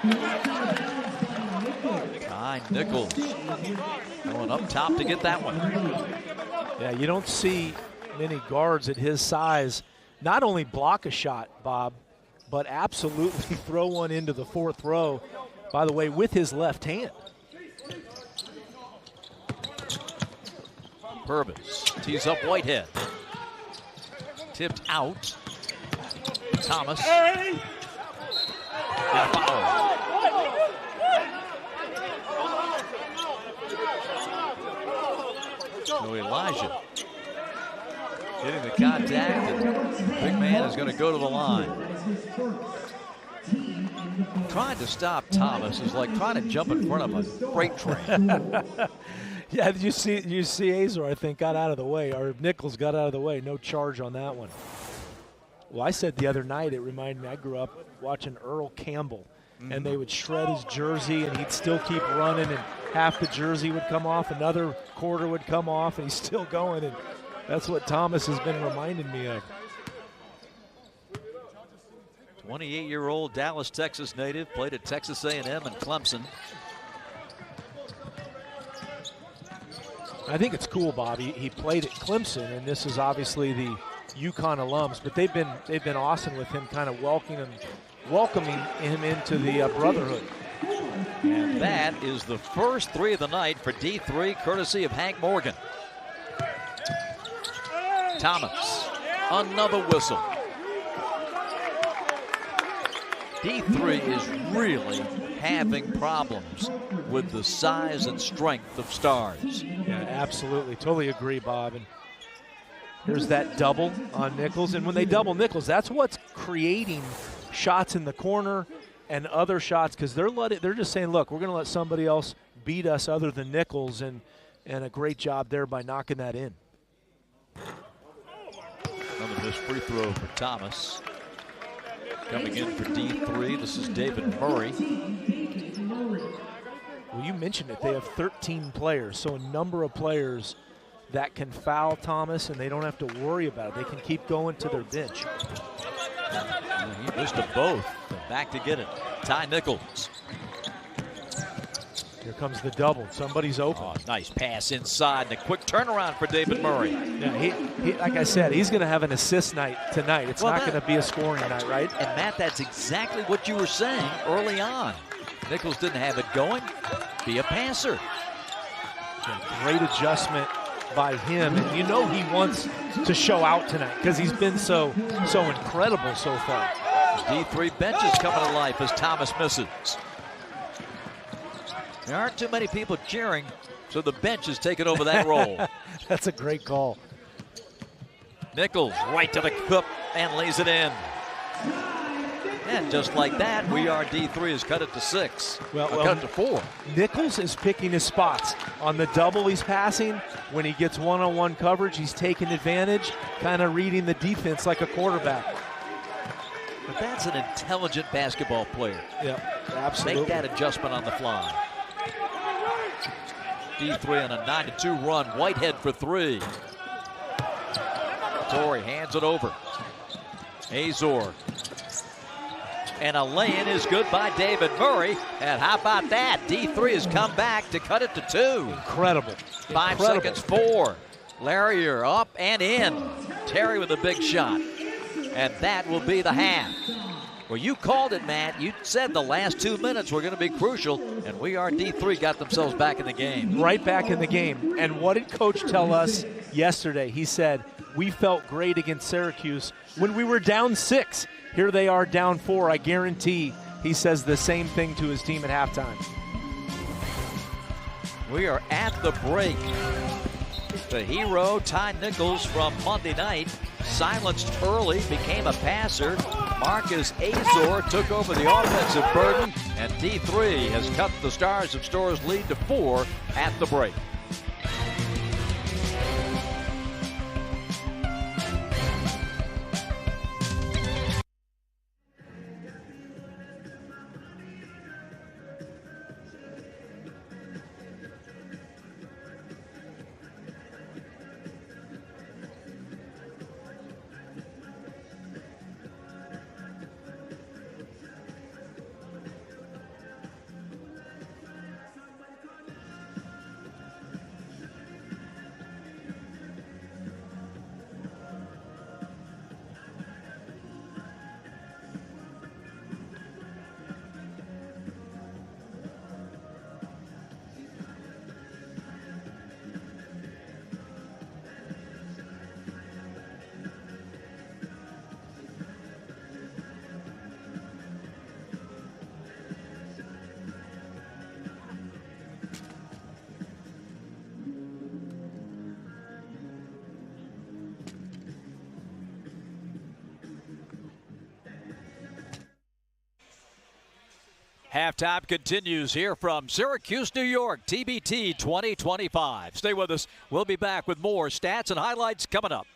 Ty Nichols going up top to get that one. Yeah, you don't see many guards at his size not only block a shot, Bob, but absolutely throw one into the 4th row, by the way, with his left hand. Purvis tees up Whitehead. Tipped out. Thomas. And a foul. So Elijah hitting the contact, and the big man is going to go to the line. Trying to stop Thomas is like trying to jump in front of a freight train. Yeah, you see Azor, I think, got out of the way, or Nichols got out of the way. No charge on that one. Well, I said the other night, it reminded me, I grew up watching Earl Campbell, and they would shred his jersey, and he'd still keep running, and half the jersey would come off, another quarter would come off, and he's still going, and that's what Thomas has been reminding me of. 28-year-old Dallas, Texas native, played at Texas A&M and Clemson. I think it's cool, Bobby. He played at Clemson, and this is obviously the UConn alums, but they've been awesome with him, kind of welcoming him into the brotherhood. And that is the first 3 of the night for D3, courtesy of Hank Morgan. Thomas, another whistle. D3 is really having problems with the size and strength of Stars. Yeah, absolutely. Totally agree, Bob. And there's that double on Nichols. And when they double Nichols, that's what's creating shots in the corner and other shots, because they're just saying, look, we're going to let somebody else beat us other than Nichols, and a great job there by knocking that in. Another missed free throw for Thomas. Coming in for D3, this is David Murray. Well, you mentioned it. They have 13 players, so a number of players that can foul Thomas, and they don't have to worry about it. They can keep going to their bench. He missed a both. Back to get it. Ty Nichols. Here comes the double. Somebody's open. Oh, nice pass inside and a quick turnaround for David Murray. Yeah, he like I said, he's going to have an assist night tonight. It's not going to be a scoring night, right? And Matt, that's exactly what you were saying early on. Nichols didn't have it going. Be a passer. Yeah, great adjustment by him, and you know he wants to show out tonight because he's been so incredible so far. D3 bench is coming to life as Thomas misses. There aren't too many people cheering, so the bench is taking over that role. That's a great call. Nichols right to the cup and lays it in. And just like that, we are D3 has cut it to 6. Cut it to 4. Nichols is picking his spots. On the double he's passing. When he gets one-on-one coverage, he's taking advantage, kind of reading the defense like a quarterback. But that's an intelligent basketball player. Yeah, absolutely. Make that adjustment on the fly. D3 on a 9-2 run. Whitehead for 3. Torrey hands it over. Azor. And a lay-in is good by David Murray. And how about that? D3 has come back to cut it to 2. Incredible. 5 seconds, 4. Larrier up and in. Terry with a big shot. And that will be the half. Well, you called it, Matt. You said the last 2 minutes were going to be crucial, and we are D3 got themselves back in the game. Right back in the game. And what did Coach tell us yesterday? He said, we felt great against Syracuse when we were down 6. Here they are down 4. I guarantee he says the same thing to his team at halftime. We are at the break. The hero, Ty Nichols from Monday night, silenced early, became a passer. Marcus Azor took over the offensive burden, and D3 has cut the Stars of Storrs lead to 4 at the break. Halftime continues here from Syracuse, New York, TBT 2025. Stay with us. We'll be back with more stats and highlights coming up.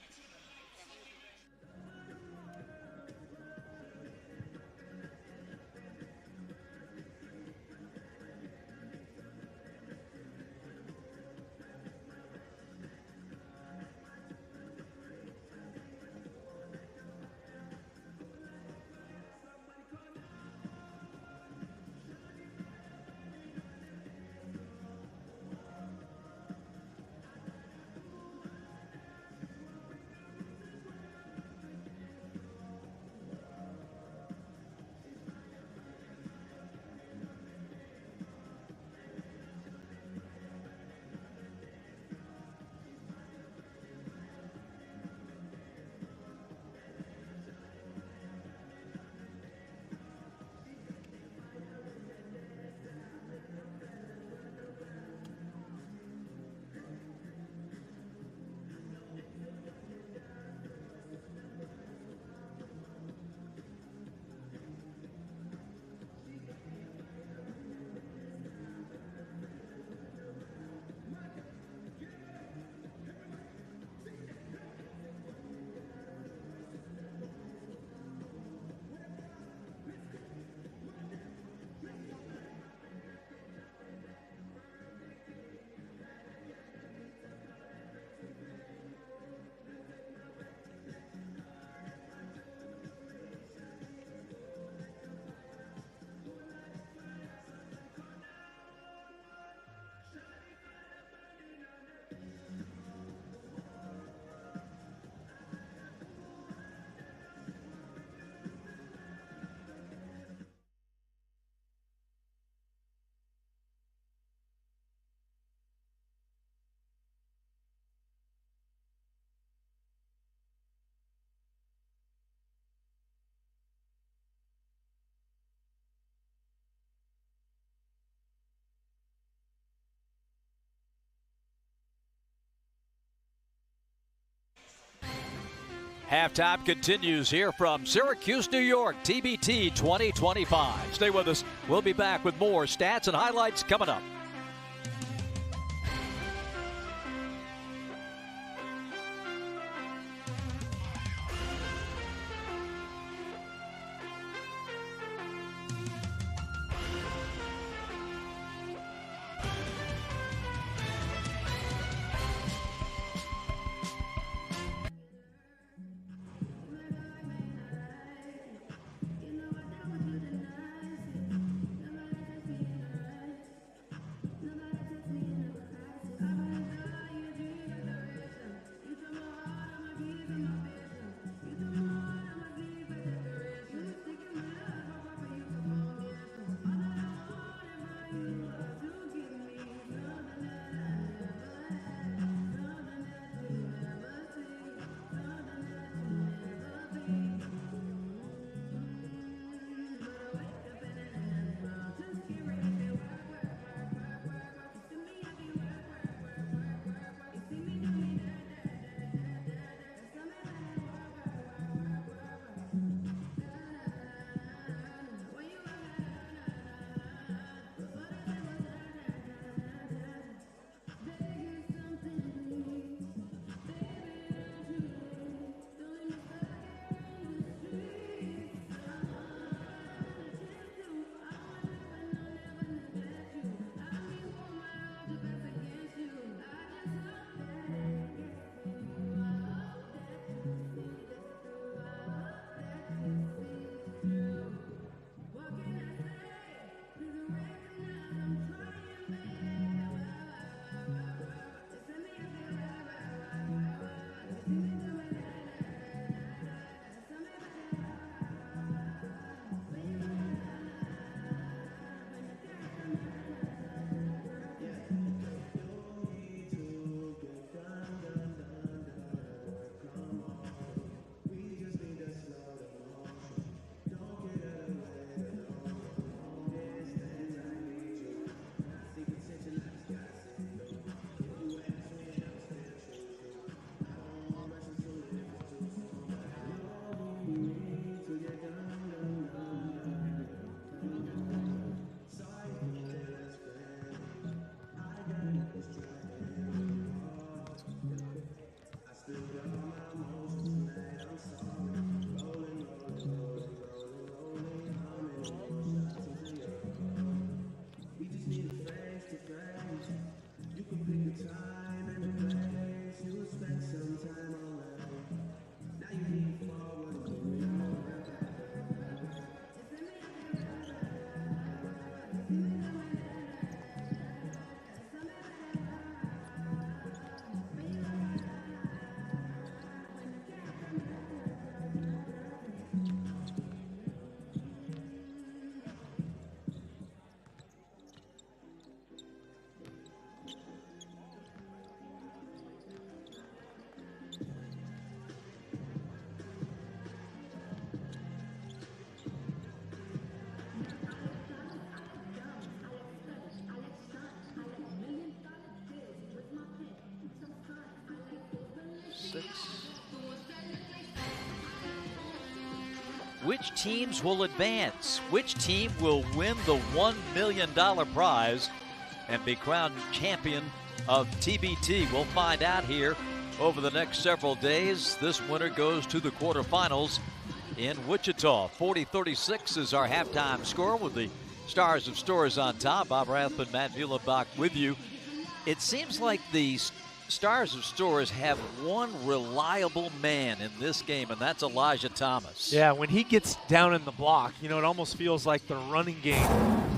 Halftime continues here from Syracuse, New York, TBT 2025. Stay with us. We'll be back with more stats and highlights coming up. Which teams will advance? Which team will win the $1 million prize and be crowned champion of TBT? We'll find out here over the next several days. This winner goes to the quarterfinals in Wichita. 40-36 is our halftime score with the Stars of Storrs on top. Bob Rathman, Matt Muhlenbach with you. It seems like the Stars of Storrs have one reliable man in this game, and that's Elijah Thomas. Yeah, when he gets down in the block, you know, it almost feels like the running game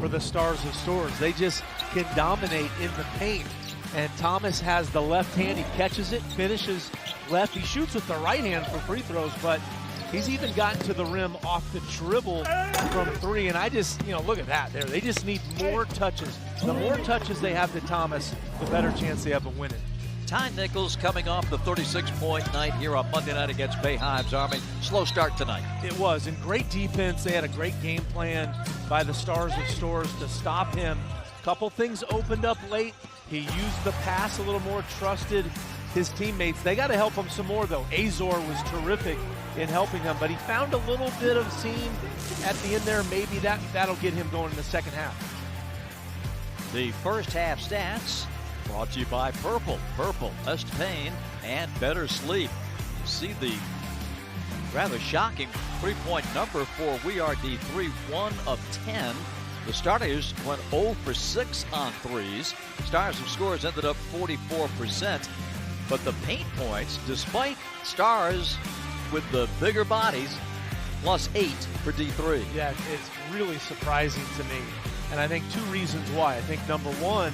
for the Stars of Storrs. They just can dominate in the paint. And Thomas has the left hand. He catches it, finishes left. He shoots with the right hand for free throws, but he's even gotten to the rim off the dribble from three. And I just, you know, look at that there. They just need more touches. The more touches they have to Thomas, the better chance they have of winning. Ty Nichols coming off the 36-point night here on Monday night against Boeheim's Army. Slow start tonight. It was, and great defense. They had a great game plan by the Stars of Storrs to stop him. Couple things opened up late. He used the pass a little more, trusted his teammates. They got to help him some more, though. Azor was terrific in helping him, but he found a little bit of seam at the end there. Maybe that'll get him going in the second half. The first half stats brought to you by Purple. Purple, less pain and better sleep. You see the rather shocking three-point number for We Are D3, 1 of 10. The starters went 0 for 6 on threes. Stars of Scores ended up 44%. But the paint points, despite Stars with the bigger bodies, +8 for D3. Yeah, it's really surprising to me. And I think 2 reasons why. I think number one,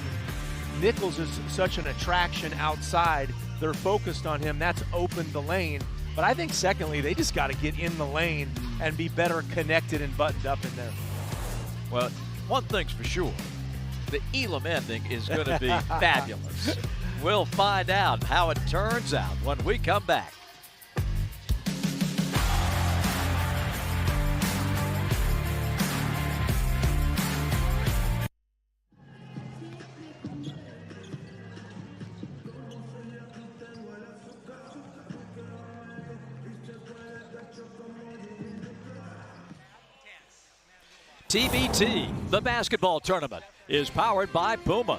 Nichols is such an attraction outside. They're focused on him. That's opened the lane. But I think secondly, they just got to get in the lane and be better connected and buttoned up in there. Well, one thing's for sure. The Elam ending is going to be fabulous. We'll find out how it turns out when we come back. TBT, the basketball tournament, is powered by Puma.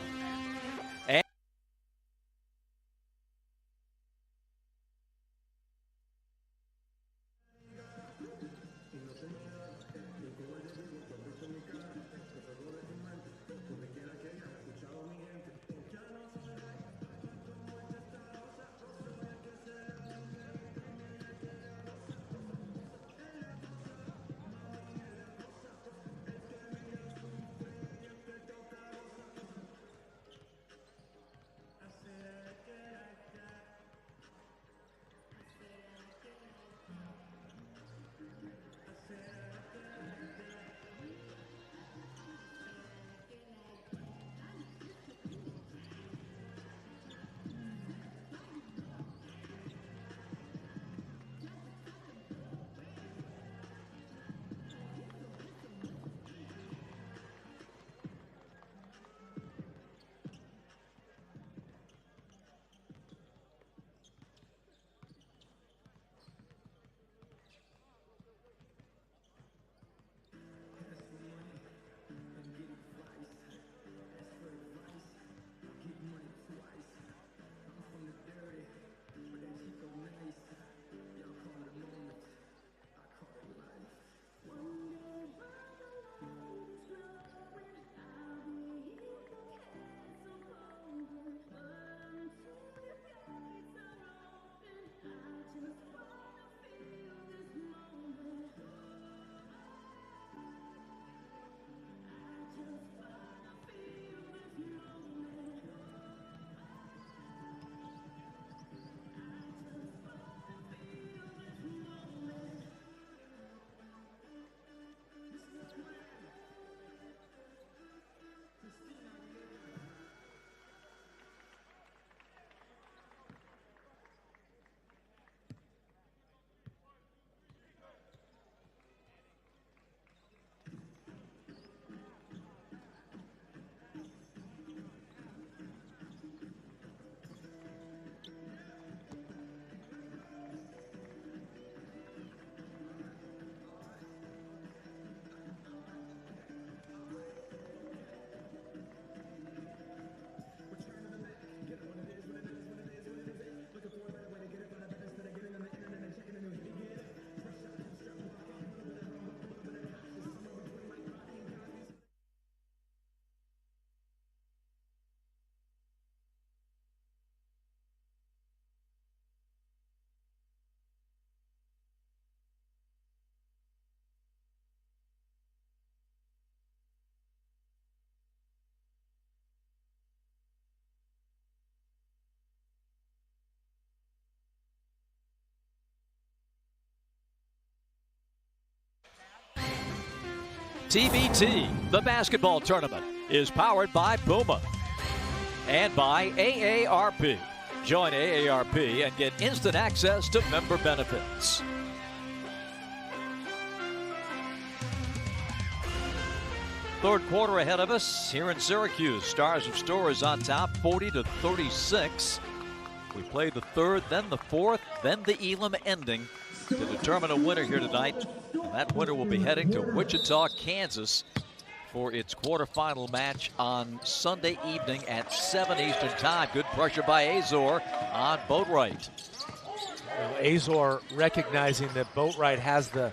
TBT, the basketball tournament, is powered by Puma and by AARP. Join AARP and get instant access to member benefits. Third quarter ahead of us here in Syracuse. Stars of Storrs on top, 40-36. We played the third, then the fourth, then the Elam ending to determine a winner here tonight. And that winner will be heading to Wichita, Kansas for its quarterfinal match on Sunday evening at 7 Eastern time. Good pressure by Azor on Boatwright. Well, Azor recognizing that Boatwright has the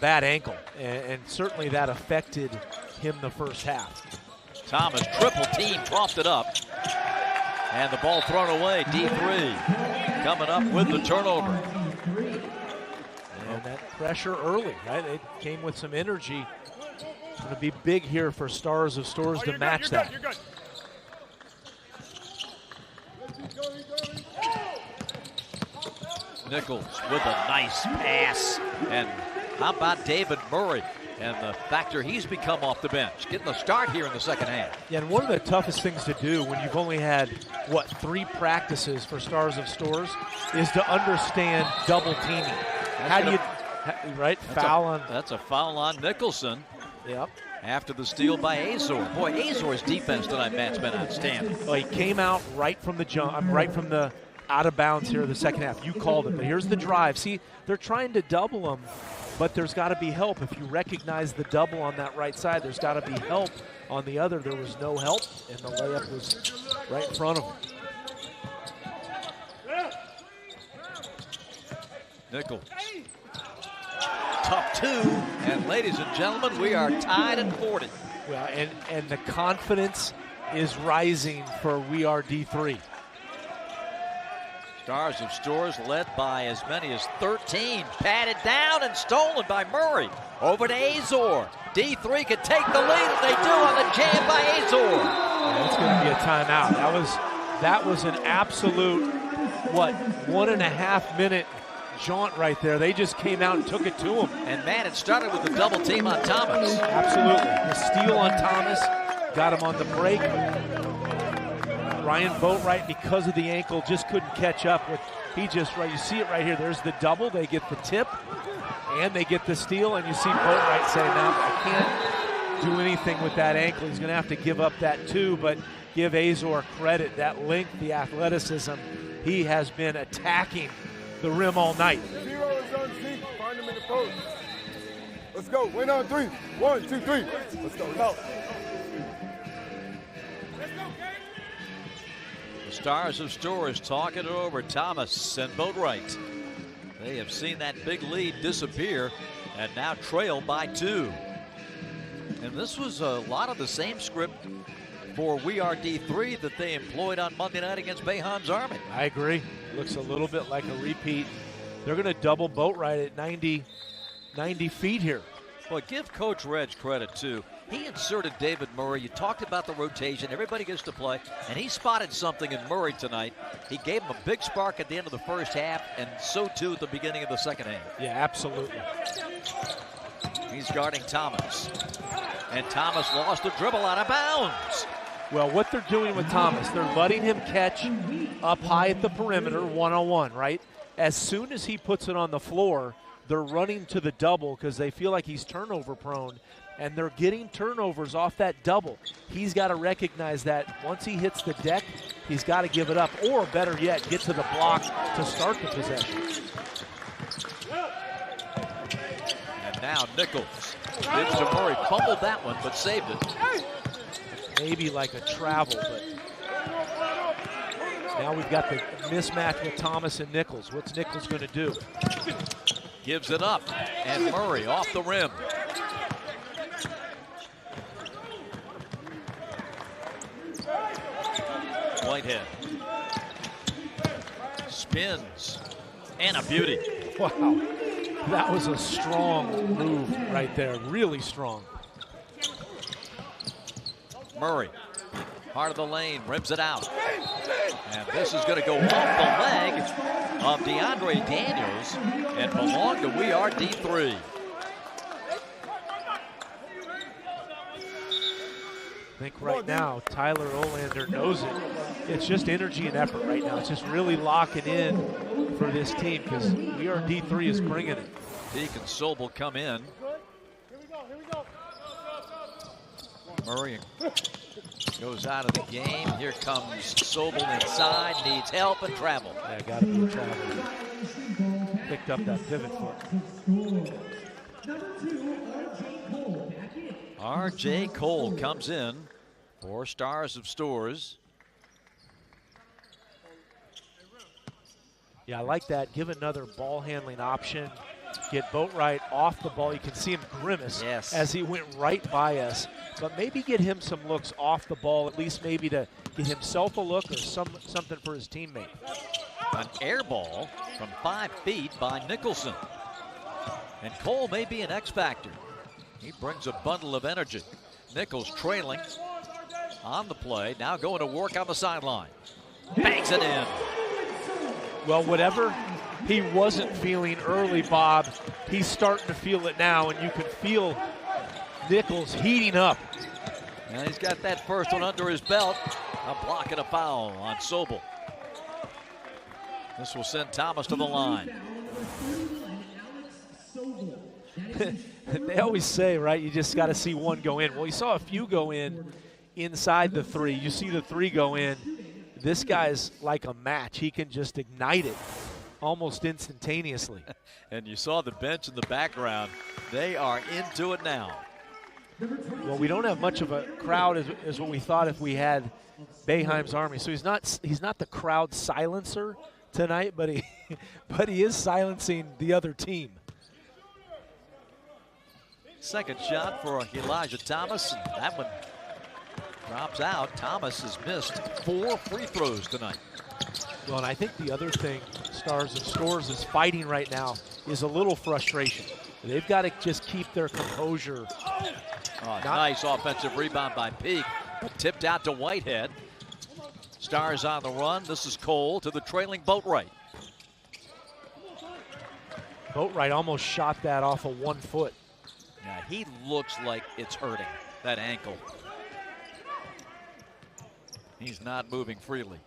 bad ankle, and certainly that affected him the first half. Thomas triple team propped it up, and the ball thrown away. D3 coming up with the turnover. And that pressure early, right? It came with some energy. It's going to be big here for Stars of Storrs to match that. You're good. Nichols with a nice pass. And how about David Murray and the factor he's become off the bench, getting the start here in the second half. Yeah, and one of the toughest things to do when you've only had, 3 practices for Stars of Storrs is to understand double teaming. How do you, right? That's a foul on Nicholson. Yep. After the steal by Azor. Boy, Azor's defense tonight, Matt's been outstanding. Well, he came out right from the jump, right from the out of bounds here in the second half. You called it, but here's the drive. See, they're trying to double him, but there's got to be help. If you recognize the double on that right side, there's got to be help on the other. There was no help, and the layup was right in front of him. Nichols. Tough 2, and ladies and gentlemen, we are tied at 40. Well, and the confidence is rising for We Are D3. Stars of Storrs led by as many as 13. Patted down and stolen by Murray. Over to Azor. D3 could take the lead, and they do on the jam by Azor. Yeah, it's going to be a timeout. That was an absolute, 1.5 minute jaunt right there. They just came out and took it to him. And man, it started with the double team on Thomas. Absolutely. The steal on Thomas got him on the break. Ryan Boatwright, because of the ankle, just couldn't catch up with. You see it right here. There's the double. They get the tip, and they get the steal. And you see Boatwright say, "Now I can't do anything with that ankle. He's going to have to give up that 2." But give Azor credit. That length, the athleticism, he has been attacking the rim all night. 0 is on C. Find him in the post. Let's go. Win on 3. 1, 2, 3. Let's go. The Stars of Storrs talking it over. Thomas and Boatwright. They have seen that big lead disappear and now trail by 2. And this was a lot of the same script for We Are D3 that they employed on Monday night against Bayham's Army. I agree. Looks a little bit like a repeat. They're going to double Boatwright at 90 feet here. Well, give Coach Reg credit, too. He inserted David Murray. You talked about the rotation. Everybody gets to play. And he spotted something in Murray tonight. He gave him a big spark at the end of the first half, and so, too, at the beginning of the second half. Yeah, absolutely. He's guarding Thomas. And Thomas lost the dribble out of bounds. Well, what they're doing with Thomas, they're letting him catch up high at the perimeter, one-on-one, right? As soon as he puts it on the floor, they're running to the double because they feel like he's turnover prone, and they're getting turnovers off that double. He's got to recognize that once he hits the deck, he's got to give it up, or better yet, get to the block to start the possession. And now Nichols gives to Murray, fumbled that one, but saved it. Maybe like a travel, but now we've got the mismatch with Thomas and Nichols. What's Nichols going to do? Gives it up, and Murray off the rim. Whitehead spins, and a beauty. Wow, that was a strong move right there, really strong. Murray, heart of the lane, rims it out. And this is going to go off the leg of DeAndre Daniels and belong to We Are D3. I think right now, Tyler Olander knows it. It's just energy and effort right now. It's just really locking in for this team because We Are D3 is bringing it. Deke and Sobel come in. Murray Goes out of the game. Here comes Sobel inside. Needs help and travel. Yeah, got to be a travel. Picked up that pivot foot. R.J. Cole comes in for Stars of Storrs. Yeah, I like that. Give another ball handling option. Get Boatwright off the ball. You can see him grimace as he went right by us. But maybe get him some looks off the ball, at least maybe to get himself a look or something for his teammate. An air ball from 5 feet by Nicholson. And Cole may be an X factor. He brings a bundle of energy. Nichols trailing on the play, now going to work on the sideline. Bangs it in. Well, whatever he wasn't feeling early, Bob, he's starting to feel it now, and you can feel Nichols heating up. And he's got that first one under his belt. A block and a foul on Sobel. This will send Thomas to the line. They always say, right, you just got to see one go in. Well, you saw a few go in inside the 3. You see the 3 go in. This guy's like a match. He can just ignite it almost instantaneously. And you saw the bench in the background. They are into it now. Well, we don't have much of a crowd as what we thought if we had Boeheim's Army. So he's not the crowd silencer tonight, but he is silencing the other team. Second shot for Elijah Thomas, and that one drops out. Thomas has missed 4 free throws tonight. Well, and I think the other thing Stars of Storrs is fighting right now is a little frustration. They've got to just keep their composure. Nice offensive rebound by Peak, but tipped out to Whitehead. Stars on the run. This is Cole to the trailing Boatwright. Boatwright almost shot that off of 1 foot. Yeah, he looks like it's hurting, that ankle. He's not moving freely.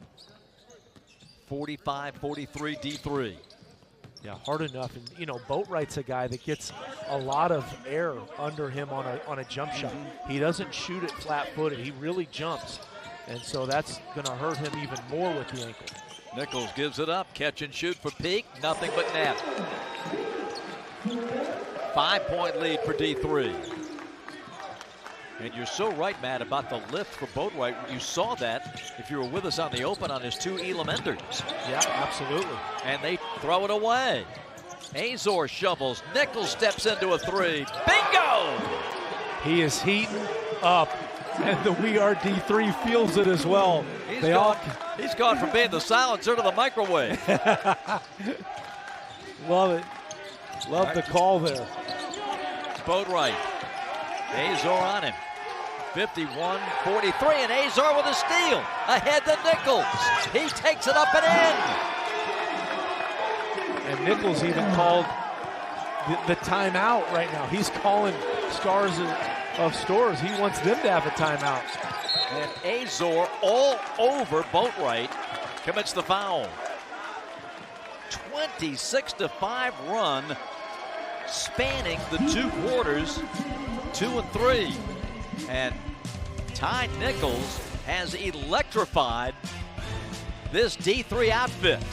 45-43 D3. Yeah, hard enough. And, you know, Boatwright's a guy that gets a lot of air under him on a jump shot. He doesn't shoot it flat-footed. He really jumps. And so that's going to hurt him even more with the ankle. Nichols gives it up. Catch and shoot for Peak. Nothing but net. 5-point lead for D3. And you're so right, Matt, about the lift for Boatwright. You saw that if you were with us on the open on his 2 Elam enders. Yeah, absolutely. And they throw it away. Azor shovels. Nichols steps into a 3. Bingo! He is heating up, and the We Are D3 feels it as well. He's gone from being the silencer to the microwave. Love it. Love the call there. Boatwright. Azor on him. 51-43, and Azor with a steal. Ahead to Nichols. He takes it up and in. And Nichols even called the timeout right now. He's calling Stars of Storrs. He wants them to have a timeout. And Azor all over Boatwright commits the foul. 26-5 run spanning the 2 quarters, 2 and 3. And Ty Nichols has electrified this D3 outfit.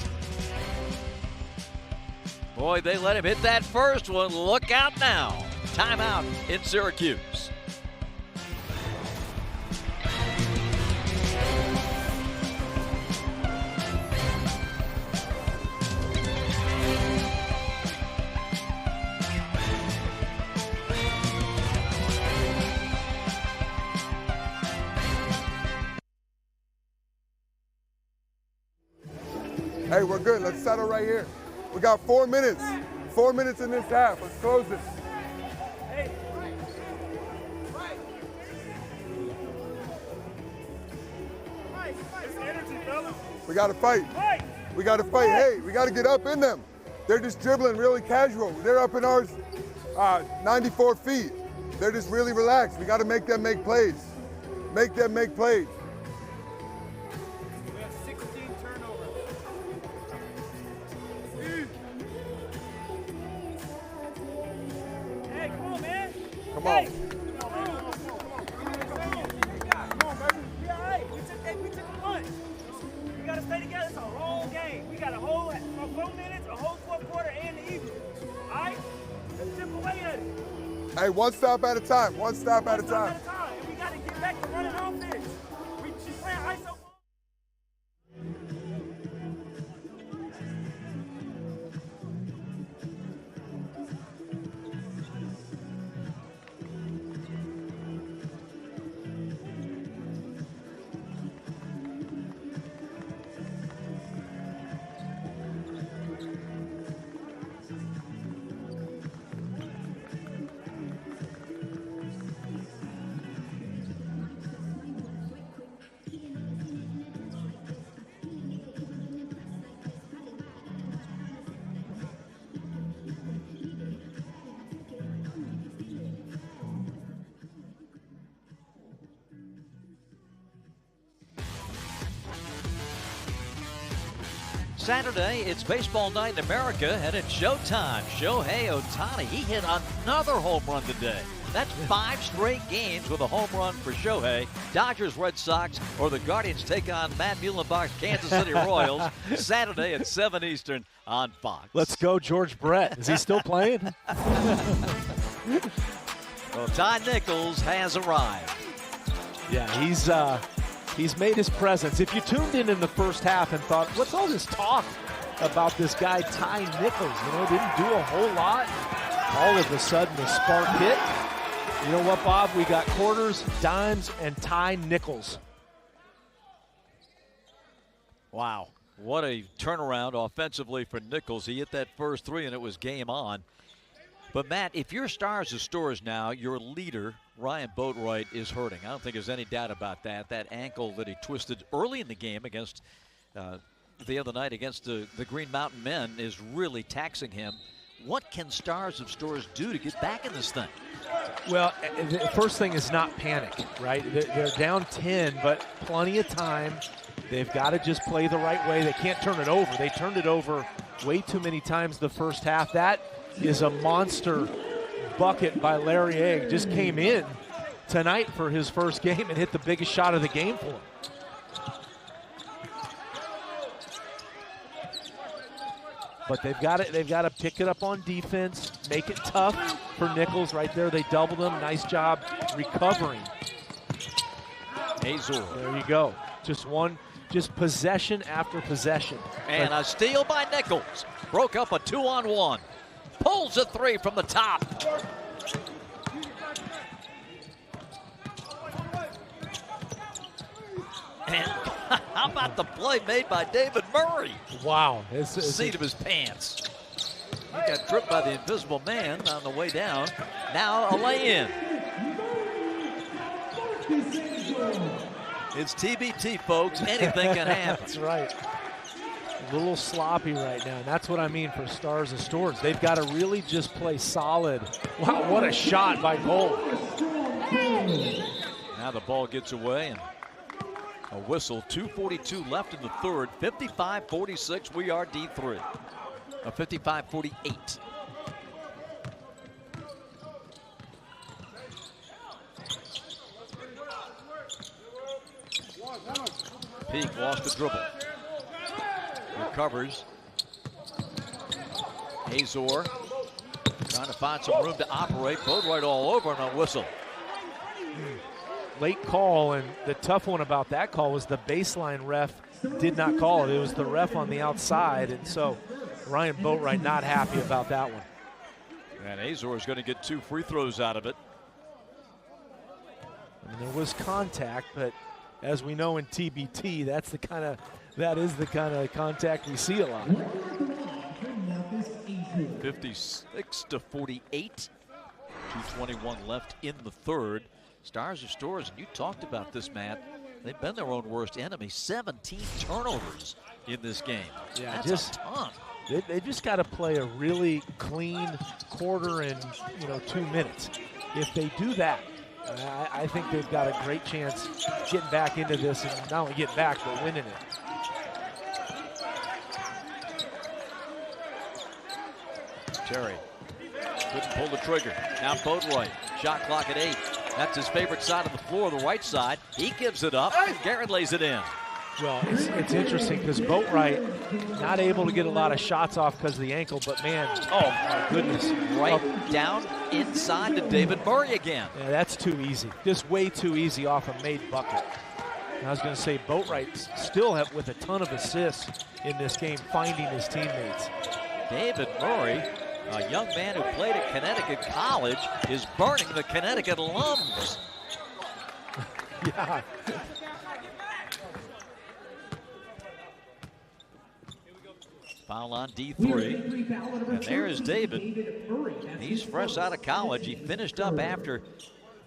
Boy, they let him hit that first one. Look out now. Timeout in Syracuse. Hey, we're good. Let's settle right here. We got 4 minutes. 4 minutes in this half. Let's close this. Hey. It's energy, fellas. We got to fight. We got to fight. Hey, we got to get up in them. They're just dribbling really casual. They're up in ours 94 feet. They're just really relaxed. We got to make them make plays. Make them make plays. We have 16 turnovers. Hey, come on, man. Come on. Come on, baby. Hey, one stop at a time. One stop at a time. We got to get back to running offense. We just playing ISO ball. Saturday, it's baseball night in America, and it's showtime. Shohei Ohtani, he hit another home run today. That's 5 straight games with a home run for Shohei. Dodgers, Red Sox, or the Guardians take on Matt Muhlenbach's Kansas City Royals Saturday at 7 Eastern on Fox. Let's go, George Brett. Is he still playing? Well, Ty Nichols has arrived. Yeah, he's made his presence. If you tuned in the first half and thought, what's all this talk about this guy Ty Nichols? You know, didn't do a whole lot. All of a sudden, the spark hit. You know what, Bob? We got quarters, dimes, and Ty Nichols. Wow, what a turnaround offensively for Nichols. He hit that first 3, and it was game on. But, Matt, if your Stars are Storrs now, your leader, Ryan Boatwright, is hurting. I don't think there's any doubt about that. That ankle that he twisted early in the game against the other night against the Green Mountain men is really taxing him. What can Stars of Storrs do to get back in this thing? Well, the first thing is not panic, right? They're down 10, but plenty of time. They've got to just play the right way. They can't turn it over. They turned it over way too many times the first half. That is a monster bucket by Larry Egg. Just came in tonight for his first game and hit the biggest shot of the game for him. But they've got to pick it up on defense, make it tough for Nichols. Right there, they doubled him. Nice job recovering. Azor. There you go. Just possession after possession. And a steal by Nichols. Broke up a 2-on-1. Pulls a 3 from the top. And how about the play made by David Murray? Wow. Seat of his pants. He got tripped by the invisible man on the way down. Now a lay-in. It's TBT, folks. Anything can happen. That's right. A little sloppy right now. And that's what I mean for Stars and Storrs. They've got to really just play solid. Wow, what a shot by Cole. Now the ball gets away and a whistle. 2:42 left in the third. 55-46. We are D3. 55-48. Peak lost the dribble. Recovers. Azor trying to find some room to operate. Boatwright all over and a whistle. Late call, and the tough one about that call was the baseline ref did not call it. It was the ref on the outside, and so Ryan Boatwright not happy about that one. And Azor is going to get 2 free throws out of it. I mean, there was contact, but as we know in TBT, that is the kind of contact we see a lot. 56-48. 2:21 left in the third. Stars of Storrs, and you talked about this, Matt. They've been their own worst enemy. 17 turnovers in this game. Yeah, that's a ton. They just got to play a really clean quarter in 2 minutes. If they do that, I think they've got a great chance getting back into this, and not only getting back, but winning it. Terry couldn't pull the trigger. Now Boatwright, shot clock at 8. That's his favorite side of the floor, the right side. He gives it up, and Garrett lays it in. Well, it's interesting because Boatwright not able to get a lot of shots off because of the ankle, but man, oh my goodness. Right down inside to David Murray again. Yeah, that's too easy. Just way too easy off a made bucket. And I was going to say Boatwright still with a ton of assists in this game, finding his teammates. David Murray, a young man who played at Connecticut College, is burning the Connecticut alums. Yeah. Foul on D3. And there is David. He's fresh out of college. He finished up after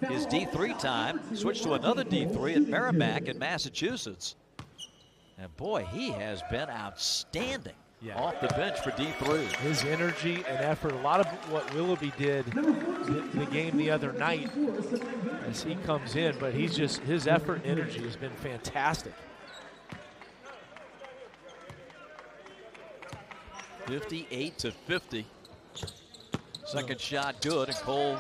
his D3 time, switched to another D3 at Merrimack in Massachusetts. And boy, he has been outstanding off the bench for D3. His energy and effort, a lot of what Willoughby did in the game the other night as he comes in, but his effort and energy has been fantastic. 58-50. Second shot good, and Cole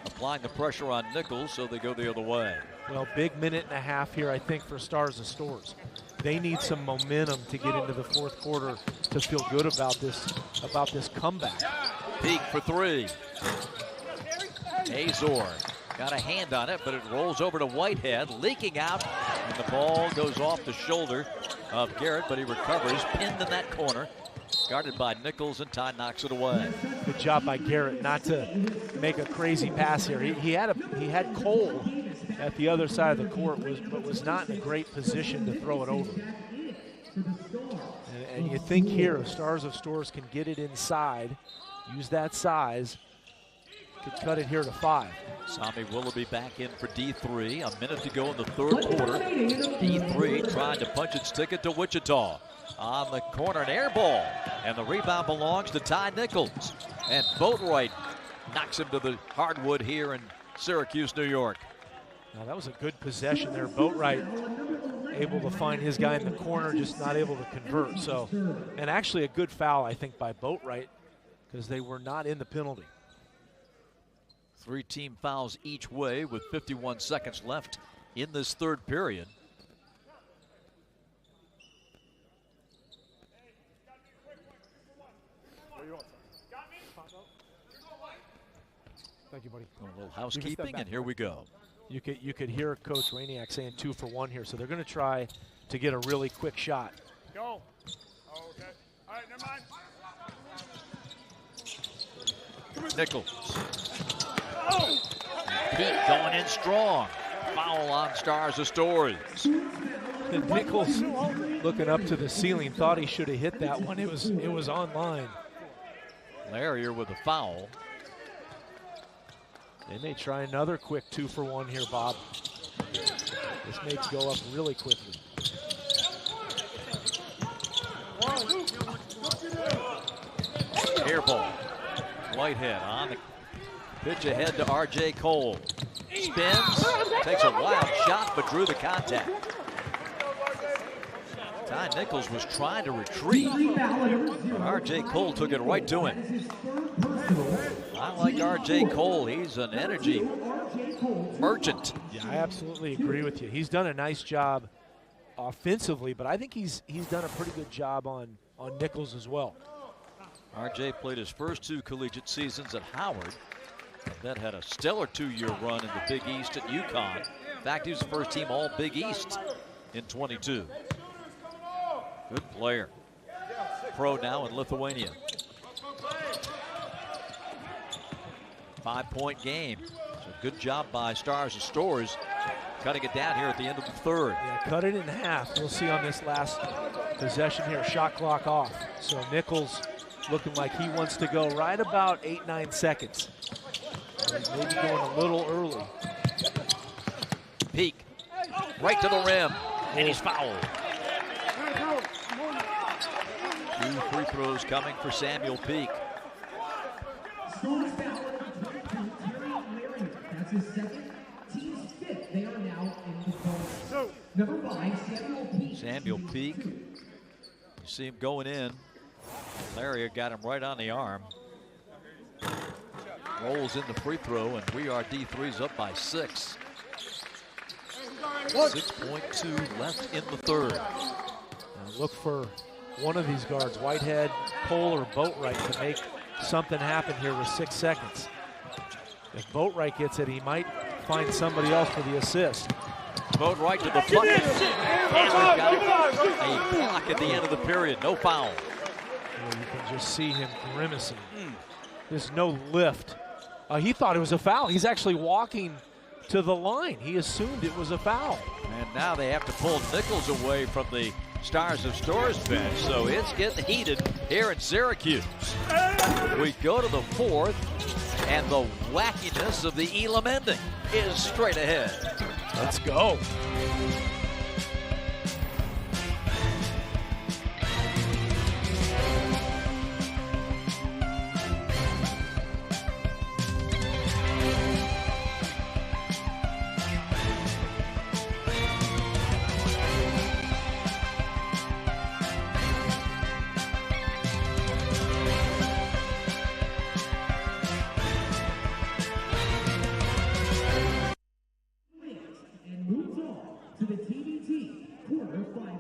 applying the pressure on Nichols, so they go the other way. Well, big minute and a half here, I think, for Stars and Storrs. They need some momentum to get into the fourth quarter to feel good about this comeback. Peak for three. Azor got a hand on it, but it rolls over to Whitehead, leaking out, and the ball goes off the shoulder of Garrett, but he recovers, pinned in that corner. Guarded by Nichols, and Todd knocks it away. Good job by Garrett not to make a crazy pass here. He had Cole at the other side of the court, but was not in a great position to throw it over. And you think here, if Stars of Storrs can get it inside, use that size, could cut it here to 5. Sami Willoughby back in for D3. A minute to go in the third quarter. D3 trying to punch its ticket to Wichita. On the corner, an air ball, and the rebound belongs to Ty Nichols. And Boatwright knocks him to the hardwood here in Syracuse, New York. Now that was a good possession there. Boatwright able to find his guy in the corner, just not able to convert. So, and actually a good foul, I think, by Boatwright, because they were not in the penalty. 3 team fouls each way with 51 seconds left in this third period. Thank you, buddy. A little housekeeping, and here we go. You could hear Coach Rainiak saying 2 for 1 here, so they're going to try to get a really quick shot. Go. Oh, okay. All right, never mind. Nichols. Oh. Pete going in strong. Foul on Stars of Storrs. And Nichols, looking up to the ceiling, thought he should have hit that one. It was on line. Larrier with a foul. They may try another quick 2 for 1 here, Bob. This may go up really quickly. Air ball. Whitehead on the pitch ahead to R.J. Cole. Spins, takes a wild shot, but drew the contact. Ty Nichols was trying to retreat, but R.J. Cole took it right to him. I like R.J. Cole. He's an energy merchant. Yeah, I absolutely agree with you. He's done a nice job offensively, but I think he's done a pretty good job on Nichols as well. R.J. played his first 2 collegiate seasons at Howard, and then had a stellar 2-year run in the Big East at UConn. In fact, he was the first team All Big East in 22. Good player. Pro now in Lithuania. 5-point game. So good job by Stars and Storrs, cutting it down here at the end of the third. Yeah, cut it in half. We'll see on this last possession here. Shot clock off. So Nichols looking like he wants to go right about 8-9 seconds. Maybe going a little early. Peak right to the rim, and he's fouled. 2 free throws coming for Samuel Peak. That's his second, team's 5th. They are now in the bonus. Number 5, Samuel Peak. Samuel Peak. You see him going in. Larrier got him right on the arm. Rolls in the free throw, and we are D3's up by 6. 6.2 left in the third. Look for one of these guards, Whitehead, Cole, or Boatwright, to make something happen here with 6 seconds. If Boatwright gets it, he might find somebody else for the assist. Boatwright to the bucket. And we've got a block at the end of the period. No foul. You can just see him grimacing. There's no lift. He thought it was a foul. He's actually walking to the line. He assumed it was a foul. And now they have to pull Nichols away from the Stars of Storrs bench, so it's getting heated here in Syracuse. We go to the fourth, and the wackiness of the Elam ending is straight ahead. Let's go. And moves on to the TBT quarterfinals.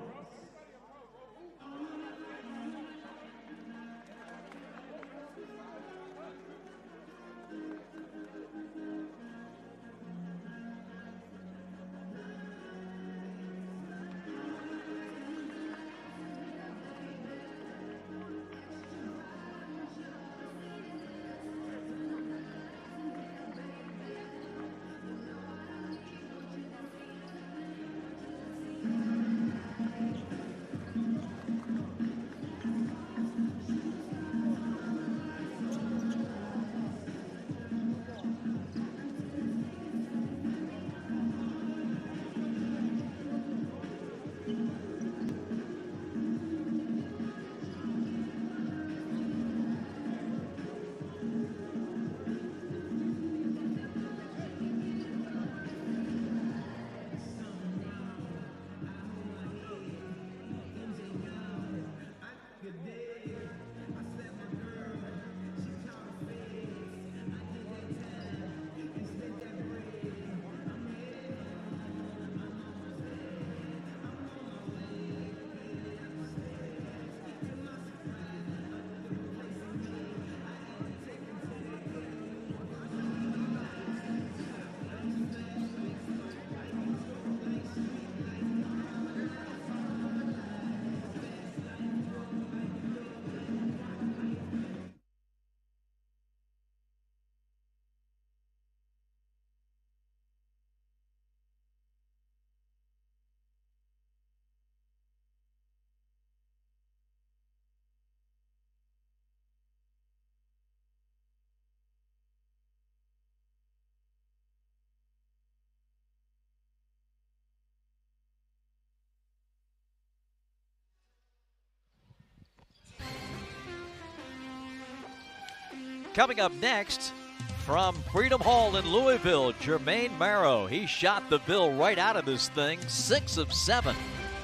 Coming up next, from Freedom Hall in Louisville, Jermaine Marrow. He shot the bill right out of this thing, 6 of 7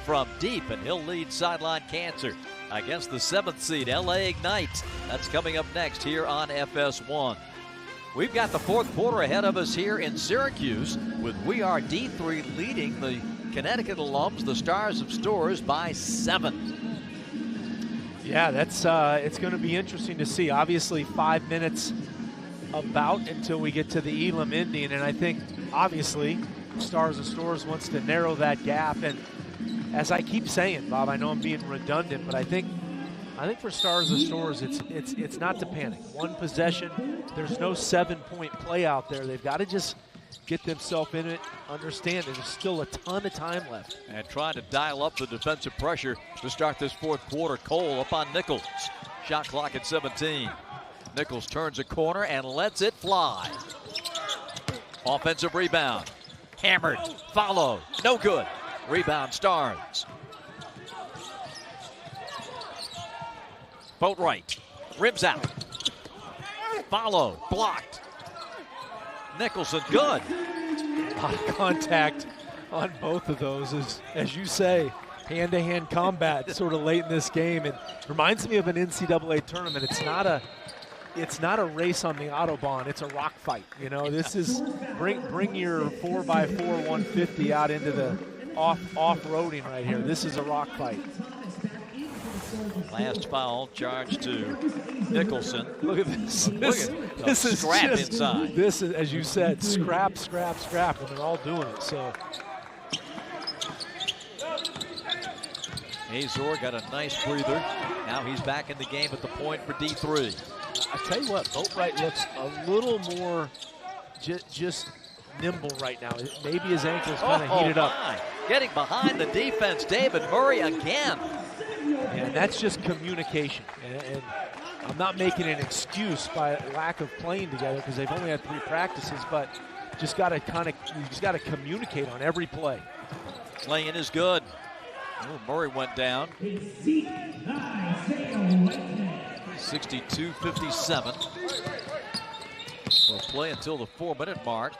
from deep, and he'll lead sideline cancer against the 7th seed, LA Ignite. That's coming up next here on FS1. We've got the fourth quarter ahead of us here in Syracuse, with We Are D3 leading the Connecticut alums, the Stars of Storrs, by 7. Yeah, that's it's going to be interesting to see. Obviously, 5 minutes about until we get to the Elam ending, and I think obviously Stars of Storrs wants to narrow that gap. And as I keep saying, Bob, I know I'm being redundant, but I think for Stars of Storrs, it's not to panic. One possession, there's no 7-point play out there. They've got to just get themselves in it, understand there's still a ton of time left. And trying to dial up the defensive pressure to start this fourth quarter. Cole up on Nichols. Shot clock at 17. Nichols turns a corner and lets it fly. Offensive rebound. Hammered. Followed. No good. Rebound Stars. Boatwright. Rims out. Follow. Blocked. Nicholson, good. A lot of contact on both of those, as you say, hand-to-hand combat sort of late in this game. It reminds me of an NCAA tournament. It's not a race on the Autobahn. It's a rock fight. You know, this is bring your 4x4 150 out into the off-roading right here. This is a rock fight. Last foul charged to Nicholson. Look at this. This is scrap just, inside. This is, as you said, scrap, scrap, scrap, and they're all doing it. So Azor got a nice breather. Now he's back in the game at the point for D3. I tell you what, Boatwright looks a little more just nimble right now. Maybe his ankle's kind of heated up. Getting behind the defense, David Murray again. And that's just communication. And I'm not making an excuse by lack of playing together because they've only had 3 practices, but just got to communicate on every play. Playing is good. Oh, Murray went down. 62-57. We'll play until the 4-minute mark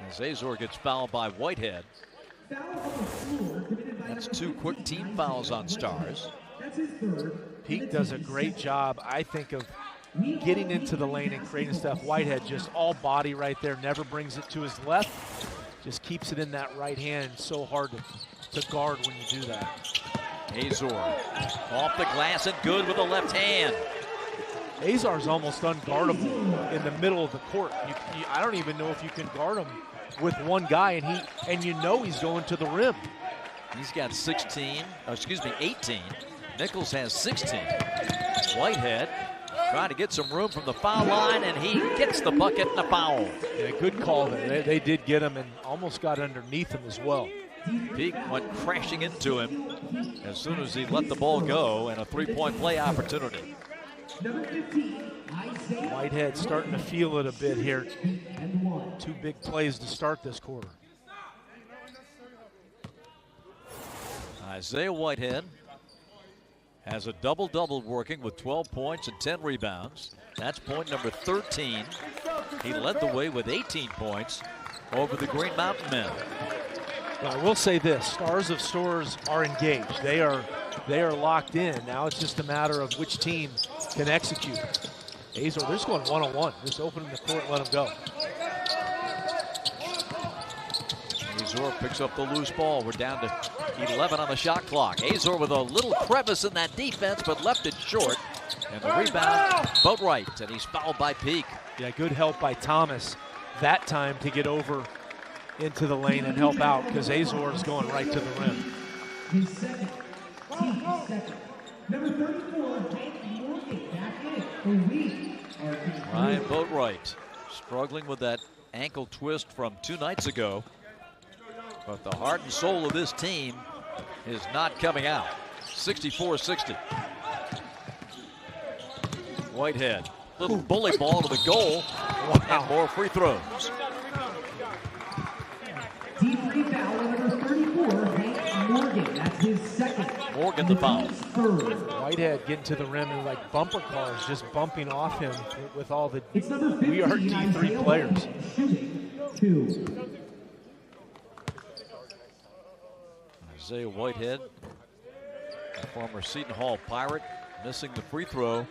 as Azor gets fouled by Whitehead. That's 2 quick team fouls on Storrs. Peak does a great job, I think, of getting into the lane and creating stuff. Whitehead just all body right there, never brings it to his left, just keeps it in that right hand. So hard to guard when you do that. Azor off the glass and good with the left hand. Azar's almost unguardable in the middle of the court. I don't even know if you can guard him with one guy, and you know he's going to the rim. He's got 18. Nichols has 16. Whitehead trying to get some room from the foul line, and he gets the bucket and the foul. Yeah, good call there. They did get him and almost got underneath him as well. Peak went crashing into him as soon as he let the ball go, and a 3-point play opportunity. Whitehead starting to feel it a bit here. 2 big plays to start this quarter. Isaiah Whitehead has a double-double working with 12 points and 10 rebounds. That's point number 13. He led the way with 18 points over the Green Mountain men. Well, I will say this, Stars of Storrs are engaged. They are locked in. Now it's just a matter of which team can execute. Azor, they're just going one-on-one. Just opening the court and let them go. Azor picks up the loose ball. We're down to 11 on the shot clock. Azor with a little crevice in that defense, but left it short. And the rebound, Boatwright, and he's fouled by Peak. Yeah, good help by Thomas that time to get over into the lane and help out, because Azor is going right to the rim. His second. Number 34, Morgan, back in. Ryan Boatwright struggling with that ankle twist from 2 nights ago. But the heart and soul of this team is not coming out. 64-60. Whitehead, little bully ball to the goal. And more free throws. D3 foul on number 34, Hank Morgan. That's his second. Morgan the foul. Whitehead getting to the rim and like bumper cars just bumping off him with all the it's number 15, we are D3 players. Shooting 2. Isaiah Whitehead, a former Seton Hall Pirate, missing the free throw.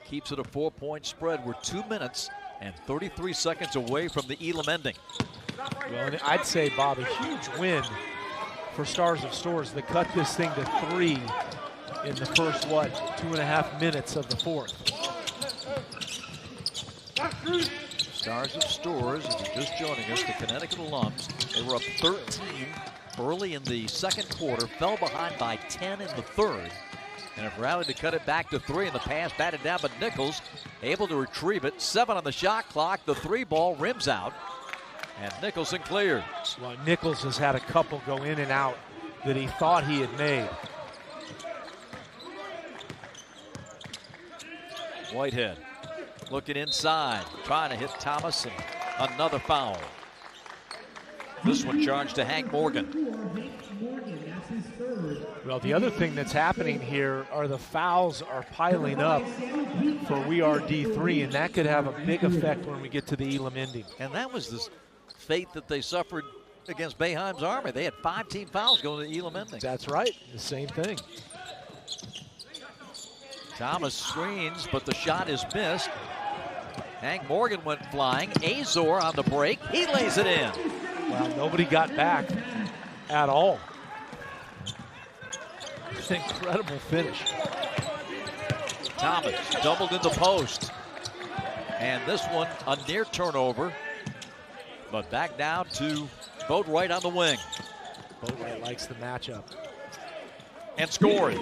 Keeps it a 4-point spread. We're 2 minutes and 33 seconds away from the Elam ending. Well, and I'd say, Bob, a huge win for Stars of Storrs to cut this thing to 3 in the first, 2.5 minutes of the 4th. Stars of Storrs, if you're just joining us, the Connecticut alums, they were up 13 early in the second quarter, fell behind by 10 in the third, and have rallied to cut it back to 3 in the pass, batted down, but Nichols able to retrieve it. 7 on the shot clock, the 3 ball rims out, and Nicholson clears. Well, Nichols has had a couple go in and out that he thought he had made. Whitehead looking inside, trying to hit Thomas, and another foul. This one charged to Hank Morgan. Well, the other thing that's happening here are the fouls are piling up for We Are D3, and that could have a big effect when we get to the Elam ending. And that was the fate that they suffered against Boeheim's Army. They had 5 team fouls going to the Elam ending. That's right, the same thing. Thomas screens, but the shot is missed. Hank Morgan went flying. Azor on the break. He lays it in. Well, nobody got back at all. Incredible finish. Thomas doubled in the post. And this one, a near turnover. But back now to Boatwright on the wing. Boatwright likes the matchup. And scores.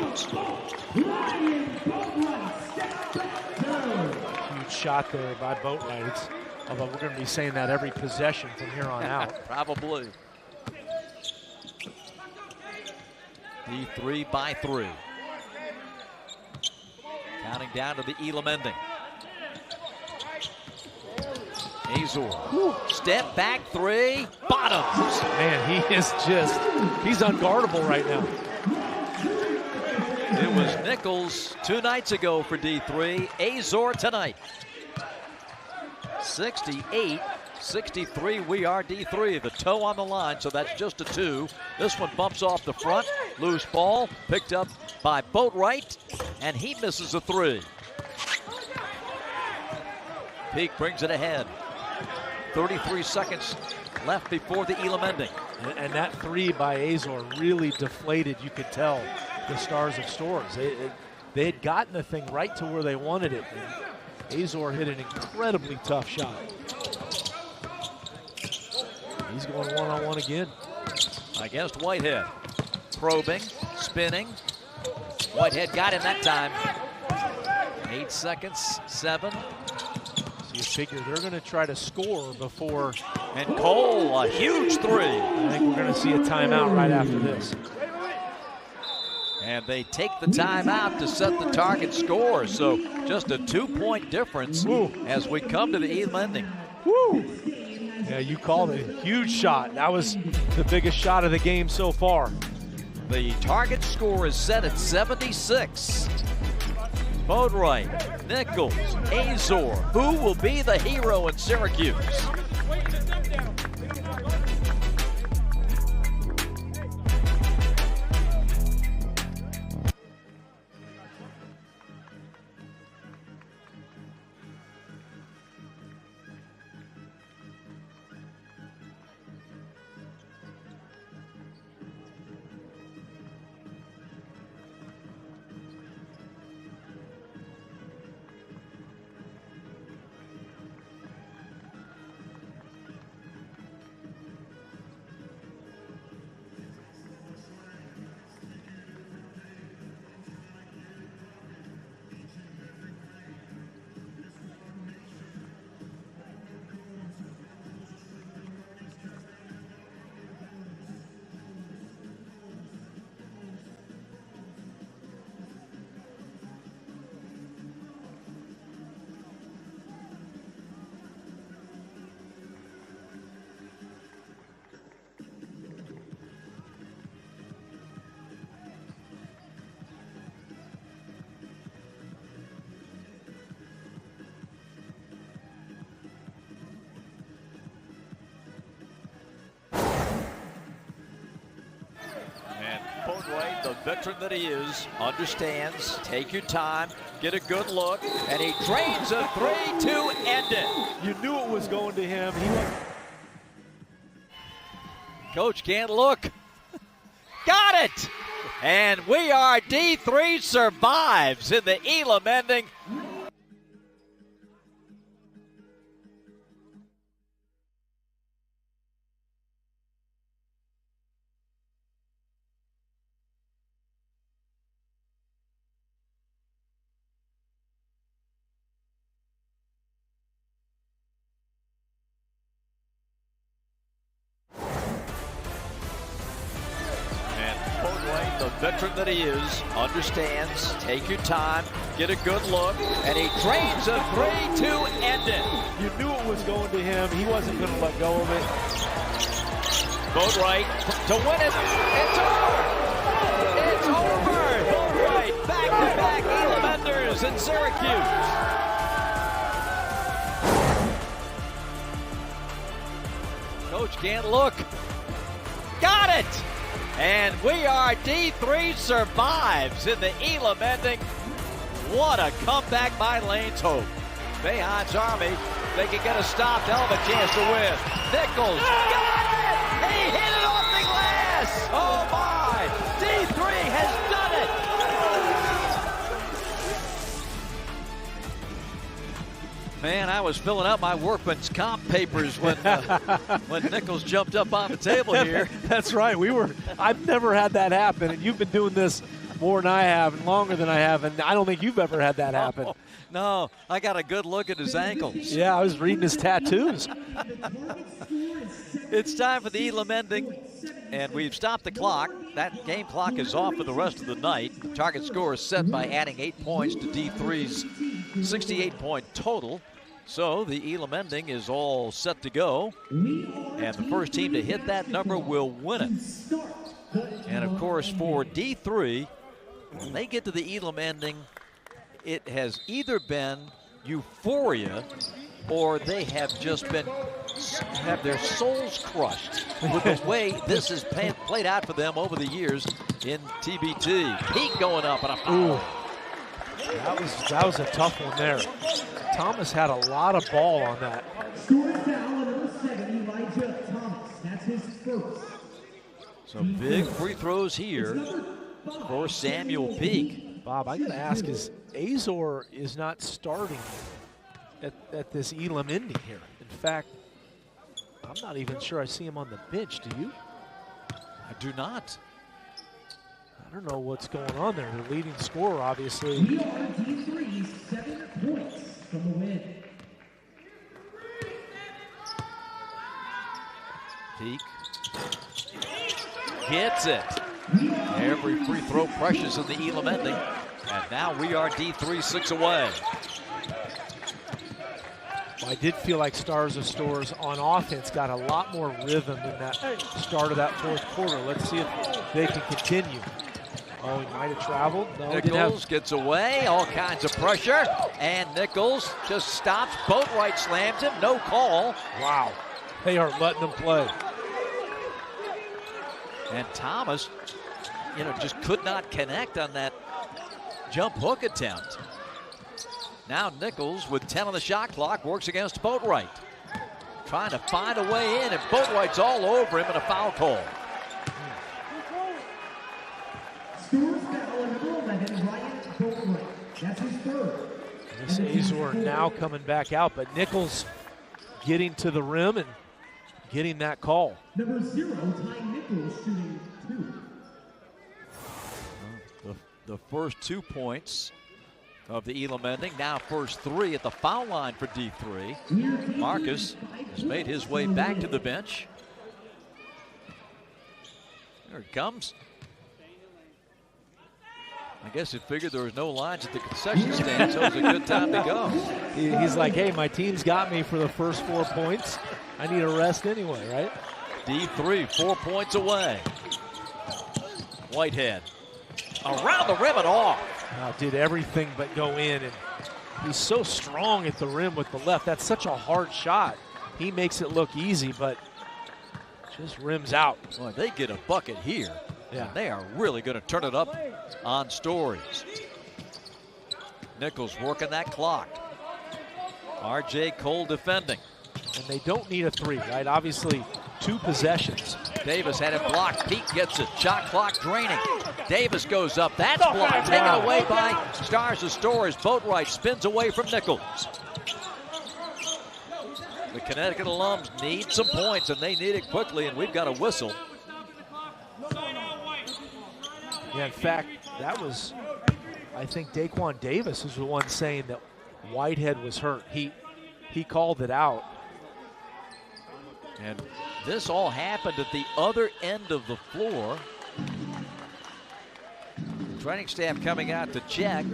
Huge shot there by Boatwright. Although we're going to be saying that every possession from here on out. Probably. D3 by 3. Counting down to the Elam ending. Azor, step back 3, bottoms. Man, he's unguardable right now. It was Nichols 2 nights ago for D3, Azor tonight. 68-63, we are D3. The toe on the line, so that's just a 2. This one bumps off the front, loose ball, picked up by Boatwright, and he misses a 3. Peak brings it ahead. 33 seconds left before the Elam ending. And that 3 by Azor really deflated, you could tell, the Stars of Storrs. They had gotten the thing right to where they wanted it. And Azor hit an incredibly tough shot. He's going one-on-one again. Against Whitehead. Probing, spinning. Whitehead got him that time. 8 seconds, 7. You figure they're going to try to score before. And Cole, a huge 3. I think we're going to see a timeout right after this. And they take the timeout to set the target score. So just a 2-point difference as we come to the Elam ending. Woo! Yeah, you called it. Huge shot. That was the biggest shot of the game so far. The target score is set at 76. Boatwright, Nichols, Azor. Who will be the hero in Syracuse? Boatwright, the veteran that he is, understands, take your time, get a good look, and he drains a 3 to end it. You knew it was going to him. Coach can't look. Got it! And we are D3 survives in the Elam ending. The veteran that he is, understands, take your time, get a good look, and he drains a 3 to end it. You knew it was going to him. He wasn't going to let go of it. Boatwright to win it. It's over. It's over. Boatwright back-to-back Elam enders in Syracuse. Coach can't look. Got it. And we are D3 survives in the Elam ending. What a comeback by Lane's Hope. Bayhon's Army, they can get a stop. They'll have a chance to win. Nichols got it! He hit it off the glass! Oh my! D3 has done it! was filling out my workman's comp papers when Nichols jumped up on the table here. That's right. I've never had that happen, and you've been doing this more than I have and longer than I have, and I don't think you've ever had that happen. Oh, no, I got a good look at his ankles. Yeah, I was reading his tattoos. It's time for the Elam ending, and we've stopped the clock. That game clock is off for the rest of the night. The target score is set by adding 8 points to D3's 68-point total. So the Elam ending is all set to go, and the first team to hit that number will win it. And of course, for D3, when they get to the Elam ending, it has either been euphoria or they have just have their souls crushed with the way this has played out for them over the years in TBT. Peak going up and a foul. That was a tough one there. Thomas had a lot of ball on that. Scores foul on number 7, Elijah Thomas. That's his first. So big free throws here for Samuel Peak. Bob, I got to ask, Azor is not starting at this Elam ending here. In fact, I'm not even sure I see him on the bench. Do you? I do not. I don't know what's going on there. The leading scorer, obviously. We are D3's 7 points from the win. Peak gets it. Every free throw precious in the Elam ending. And now we are D3 6 away. I did feel like Stars of Storrs on offense got a lot more rhythm in that start of that fourth quarter. Let's see if they can continue. Oh, he might have traveled. No, Nichols gets away, all kinds of pressure, and Nichols just stops. Boatwright slams him, no call. Wow, they are letting him play. And Thomas, just could not connect on that jump hook attempt. Now Nichols with 10 on the shot clock works against Boatwright. Trying to find a way in, and Boatwright's all over him in a foul call. Storrs foul on number 11, Ryan Boatwright. That's his third. This Azor now coming back out, but Nichols getting to the rim and getting that call. Number 0, Ty Nichols, shooting 2. The first 2 points of the Elam ending. Now first 3 at the foul line for D3. Marcus has made his way back to the bench. There it comes. I guess he figured there was no lines at the concession stand, so it was a good time to go. He's like, hey, my team's got me for the first 4 points. I need a rest anyway, right? D3, 4 points away. Whitehead around the rim and off. Did everything but go in, and he's so strong at the rim with the left. That's such a hard shot. He makes it look easy, but just rims out. Boy, they get a bucket here. Yeah. They are really going to turn it up on Storrs. Nichols working that clock. R.J. Cole defending. And they don't need a 3, right? Obviously, 2 possessions. Davis had it blocked. Peak gets it. Shot clock draining. Davis goes up. That's blocked. Taken away by Stars of Storrs. Boatwright spins away from Nichols. The Connecticut alums need some points, and they need it quickly, and we've got a whistle. Yeah, in fact, that was, I think Daquan Davis was the one saying that Whitehead was hurt. He called it out. And this all happened at the other end of the floor. Training staff coming out to check.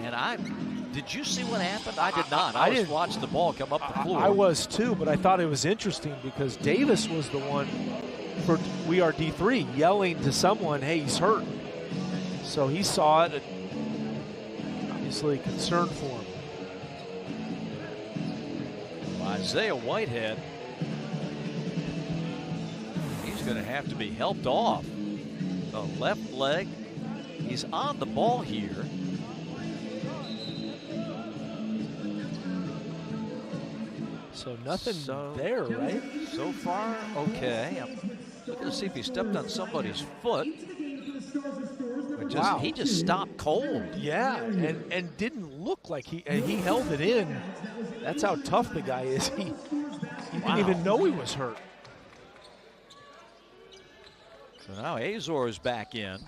And did you see what happened? I did not. I just watched the ball come up the floor. I was too, but I thought it was interesting because Davis was the one for We Are D3 yelling to someone, hey, he's hurt. So he saw it, and obviously concerned for him. Isaiah Whitehead, he's going to have to be helped off. The left leg, he's on the ball here. So nothing there, right? So far, okay. I'm looking to see if he stepped on somebody's foot. He just stopped cold. Yeah, and didn't look like he held it in. That's how tough the guy is. He didn't even know he was hurt. So now Azor is back in.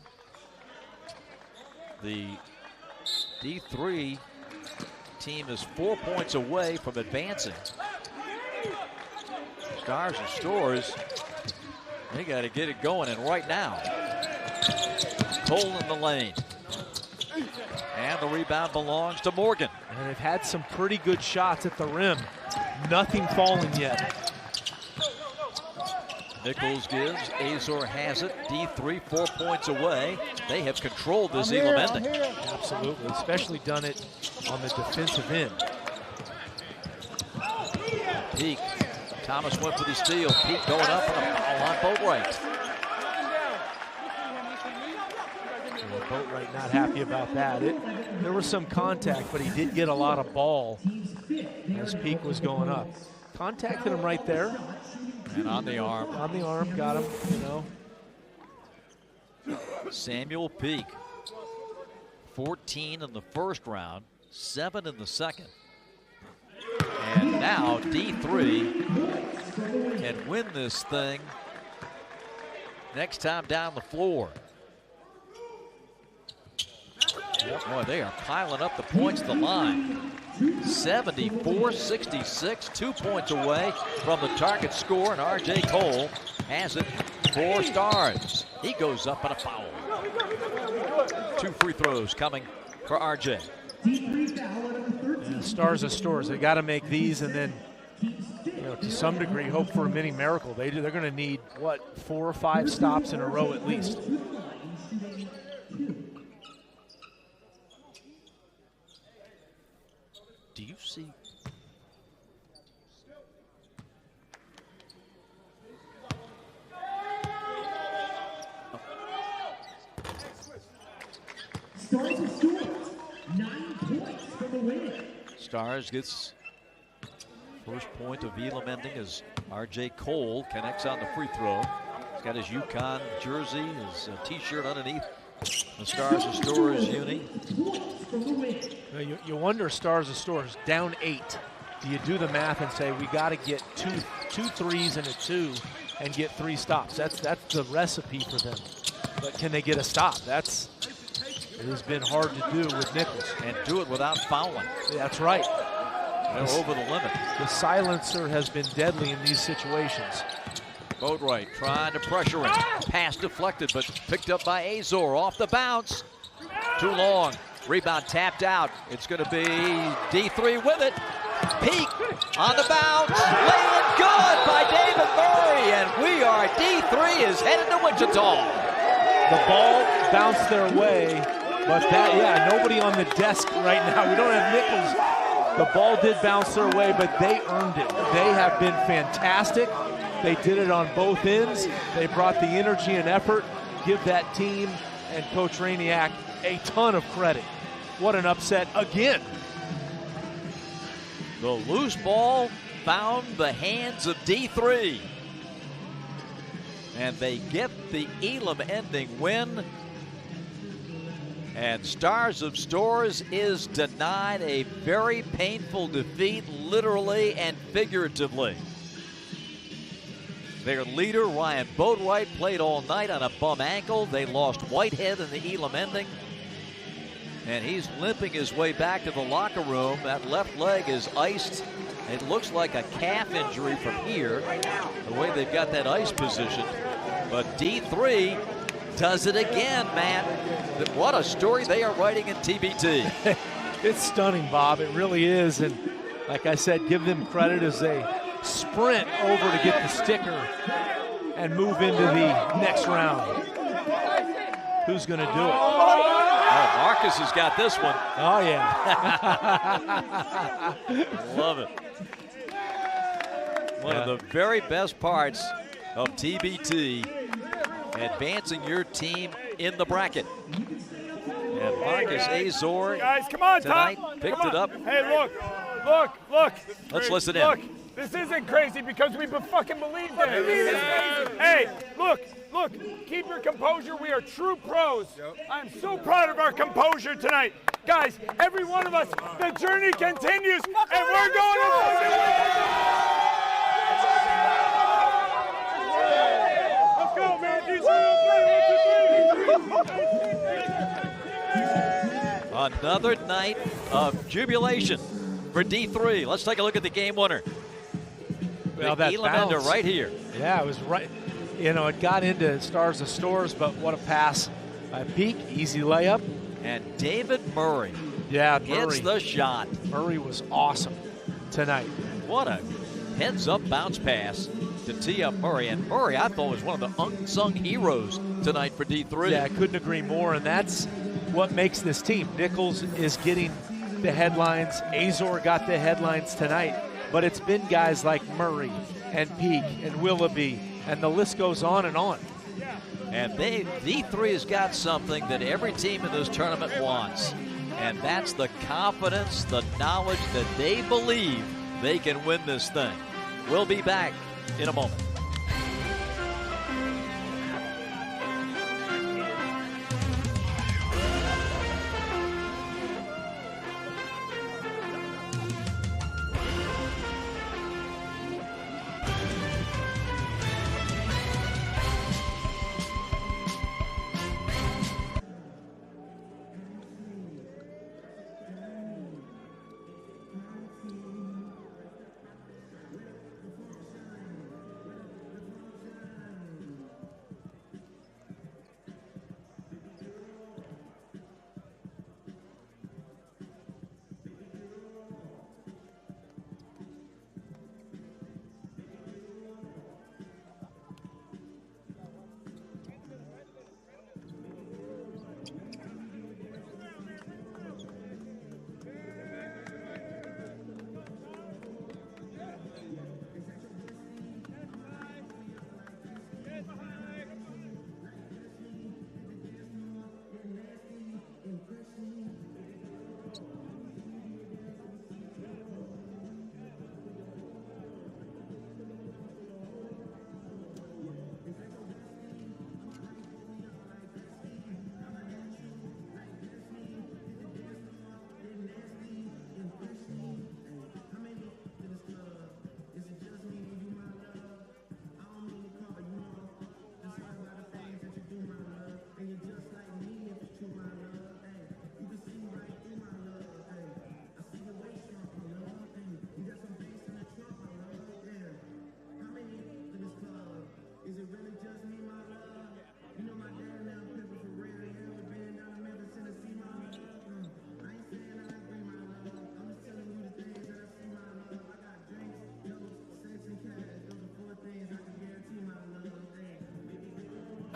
The D3 team is 4 points away from advancing. Stars and Storrs, they got to get it going, and right now, Cole in the lane. And the rebound belongs to Morgan. And they've had some pretty good shots at the rim. Nothing falling yet. Nichols gives, Azor has it. D3 4 points away. They have controlled this Elam ending. Absolutely, especially done it on the defensive end. Peak. Thomas went for the steal. Peak going up and a foul on Boatwright. Boatwright not happy about that. There was some contact, but he did get a lot of ball as Peak was going up. Contacted him right there. And on the arm. On the arm, got him, you know. Samuel Peak. 14 in the first round, 7 in the second. And now D3 can win this thing next time down the floor. Boy, they are piling up the points to the line. 74-66, 2 points away from the target score, and R.J. Cole has it for Stars. He goes up on a foul. 2 free throws coming for R.J. Yeah, Stars are Storrs. They got to make these, and then, you know, to some degree, hope for a mini miracle. They're going to need, what, 4 or 5 stops in a row at least. Do you see? Stars and Storrs, 9 points for the win. Stars gets first point of Elam ending as R.J. Cole connects on the free throw. He's got his UConn jersey, his T-shirt underneath the Stars and Storrs uni. You wonder, Stars and Storrs down 8. Do you do the math and say we got to get two threes and a 2 and get 3 stops? That's the recipe for them. But can they get a stop? It has been hard to do with Nichols. And do it without fouling. That's right. They're over the limit. The silencer has been deadly in these situations. Boatwright trying to pressure him. Pass deflected, but picked up by Azor off the bounce. Too long. Rebound tapped out. It's going to be D3 with it. Peak on the bounce. Laying good by David Murray. And D3 is headed to Wichita. The ball bounced their way, but nobody on the desk right now. We don't have Nichols. The ball did bounce their way, but they earned it. They have been fantastic. They did it on both ends. They brought the energy and effort. Give that team and Coach Rainiac a ton of credit. What an upset again. The loose ball found the hands of D3. And they get the Elam ending win. And Stars of Storrs is denied a very painful defeat, literally and figuratively. Their leader, Ryan Boatwright, played all night on a bum ankle. They lost Whitehead in the Elam ending. And he's limping his way back to the locker room. That left leg is iced. It looks like a calf injury from here, the way they've got that ice position. But D3 does it again, man. What a story they are writing in TBT. It's stunning, Bob. It really is. And like I said, give them credit as they sprint over to get the sticker and move into the next round. Who's going to do it? Oh, Marcus has got this one. Oh, yeah. Love it. One of the very best parts of TBT, advancing your team in the bracket. And Marcus Azor guys, come on, tonight Tom. picked it up. Hey, look. Let's listen in. Look, this isn't crazy because we fucking believed in it. Hey, look, Look, keep your composure. We are true pros. I'm so proud of our composure tonight. Guys, every one of us, the journey continues, and we're going to Let's go, man. Another night of jubilation for D3. Let's take a look at the game winner. Well, the that Elam bounce, ender right here. Yeah, it was right. You know, it got into Stars of Storrs, but what a pass by Peak. Easy layup. And David Murray hits the shot. Murray was awesome tonight. What a heads-up bounce pass to tee up Murray. And Murray, I thought, was one of the unsung heroes tonight for D3. Yeah, I couldn't agree more, and that's what makes this team. Nichols is getting the headlines. Azor got the headlines tonight, but it's been guys like Murray and Peak and Willoughby, and the list goes on and on. And D3 has got something that every team in this tournament wants, and that's the confidence, the knowledge that they believe they can win this thing. We'll be back in a moment.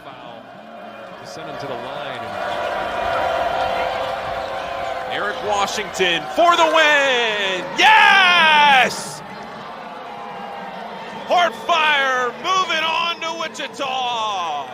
Foul to send him to the line. Eric Washington for the win. Yes! Hard fire moving on to Wichita.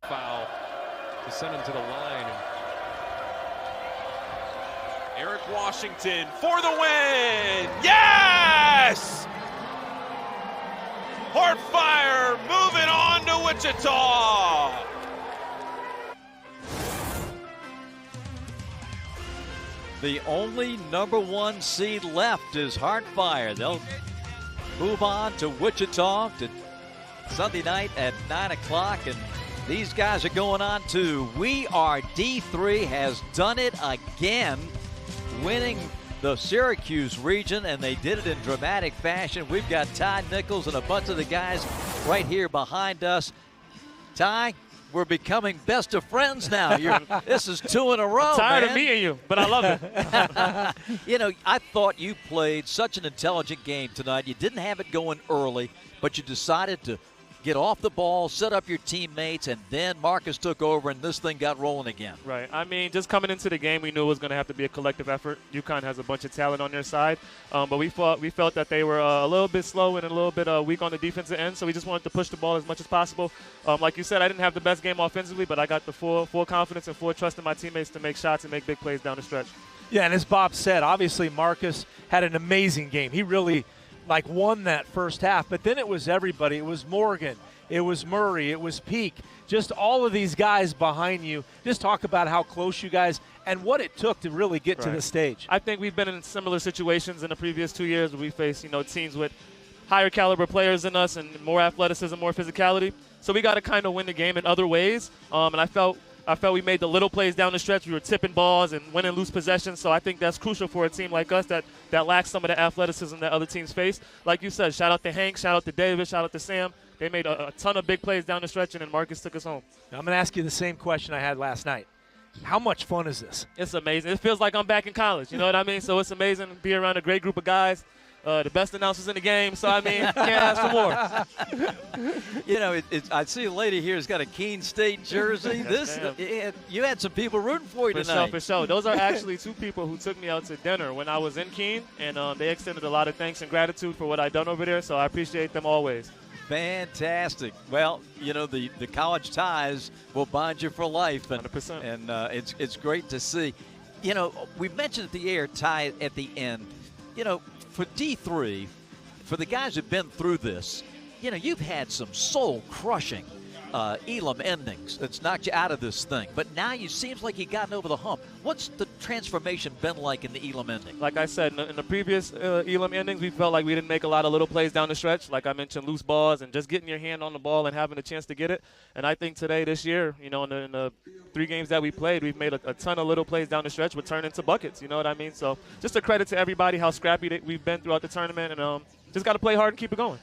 Foul to send him to the line. Eric Washington for the win. Yes! Heartfire moving on to Wichita. The only #1 seed left is Heartfire. They'll move on to Wichita to Sunday night at 9 o'clock, and these guys are going on to We Are D3 has done it again, winning the Syracuse region, and they did it in dramatic fashion. We've got Ty Nichols and a bunch of the guys right here behind us. Ty, we're becoming best of friends now. This is 2 in a row, Tired man. of meeting you, but I love it. You know, I thought you played such an intelligent game tonight. You didn't have it going early, but you decided to get off the ball, set up your teammates, and then Marcus took over, and this thing got rolling again. Right. I mean, just coming into the game, we knew it was going to have to be a collective effort. UConn has a bunch of talent on their side, but we felt that they were a little bit slow and a little bit weak on the defensive end, so we just wanted to push the ball as much as possible. Like you said, I didn't have the best game offensively, but I got the full confidence and full trust in my teammates to make shots and make big plays down the stretch. Yeah, and as Bob said, obviously Marcus had an amazing game. He really won that first half, but then it was everybody. It was Morgan, it was Murray, it was Peak, just all of these guys behind you. Just talk about how close you guys and what it took to really get to the stage. I think we've been in similar situations in the previous 2 years where we faced, teams with higher caliber players than us and more athleticism, more physicality. So we got to kind of win the game in other ways. And I felt we made the little plays down the stretch. We were tipping balls and winning loose possessions. So I think that's crucial for a team like us that lacks some of the athleticism that other teams face. Like you said, shout out to Hank, shout out to David, shout out to Sam. They made a ton of big plays down the stretch, and then Marcus took us home. Now, I'm going to ask you the same question I had last night. How much fun is this? It's amazing. It feels like I'm back in college. You know what I mean? So it's amazing to be around a great group of guys. The best announcers in the game. So, I mean, can't ask for more. I see a lady here who's got a Keene State jersey. You had some people rooting for you tonight. For sure. Those are actually 2 people who took me out to dinner when I was in Keene, and they extended a lot of thanks and gratitude for what I've done over there. So I appreciate them always. Fantastic. Well, the college ties will bind you for life, and 100%. And it's great to see. We mentioned at the air, Ty, at the end. For D3, for the guys who've been through this, you've had some soul-crushing Elam endings that's knocked you out of this thing. But now you seems like you've gotten over the hump. What's the transformation been like in the Elam ending? Like I said, in the previous Elam endings, we felt like we didn't make a lot of little plays down the stretch. Like I mentioned, loose balls and just getting your hand on the ball and having a chance to get it. And I think today, this year, in the 3 games that we played, we've made a ton of little plays down the stretch, which turn into buckets. You know what I mean? So just a credit to everybody, how scrappy we've been throughout the tournament. And just got to play hard and keep it going.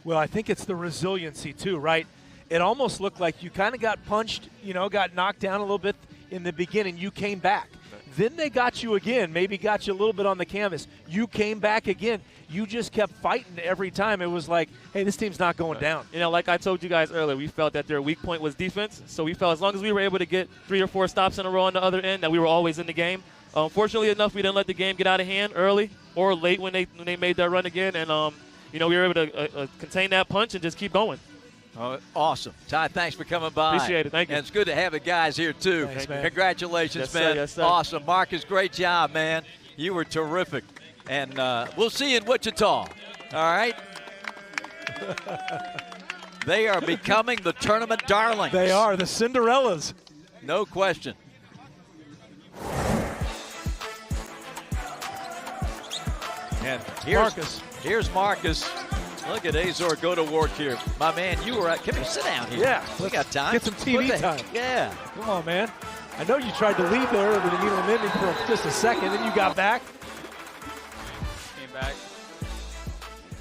Well, I think it's the resiliency too, right? It almost looked like you kind of got punched, got knocked down a little bit in the beginning. You came back. Then they got you again, maybe got you a little bit on the canvas. You came back again. You just kept fighting every time. It was like, hey, this team's not going down. Like I told you guys earlier, we felt that their weak point was defense. So we felt as long as we were able to get 3 or 4 stops in a row on the other end, that we were always in the game. Fortunately enough, we didn't let the game get out of hand early or late when they made that run again. And, we were able to contain that punch and just keep going. Oh, awesome. Ty, thanks for coming by. Appreciate it. Thank you. And it's good to have the guys here, too. Thanks, man. Congratulations, Yes, man. sir. Yes, sir. Awesome. Marcus, great job, man. You were terrific. And we'll see you in Wichita. All right? They are becoming the tournament darlings. They are, the Cinderellas. No question. And here's Marcus. Look at Azor go to work here. My man, you were come here, sit down here. Yeah. We got time. Get some TV time. Yeah. Come on, man. I know you tried to leave there over the Elam ending for just a second, then you got back. Came back.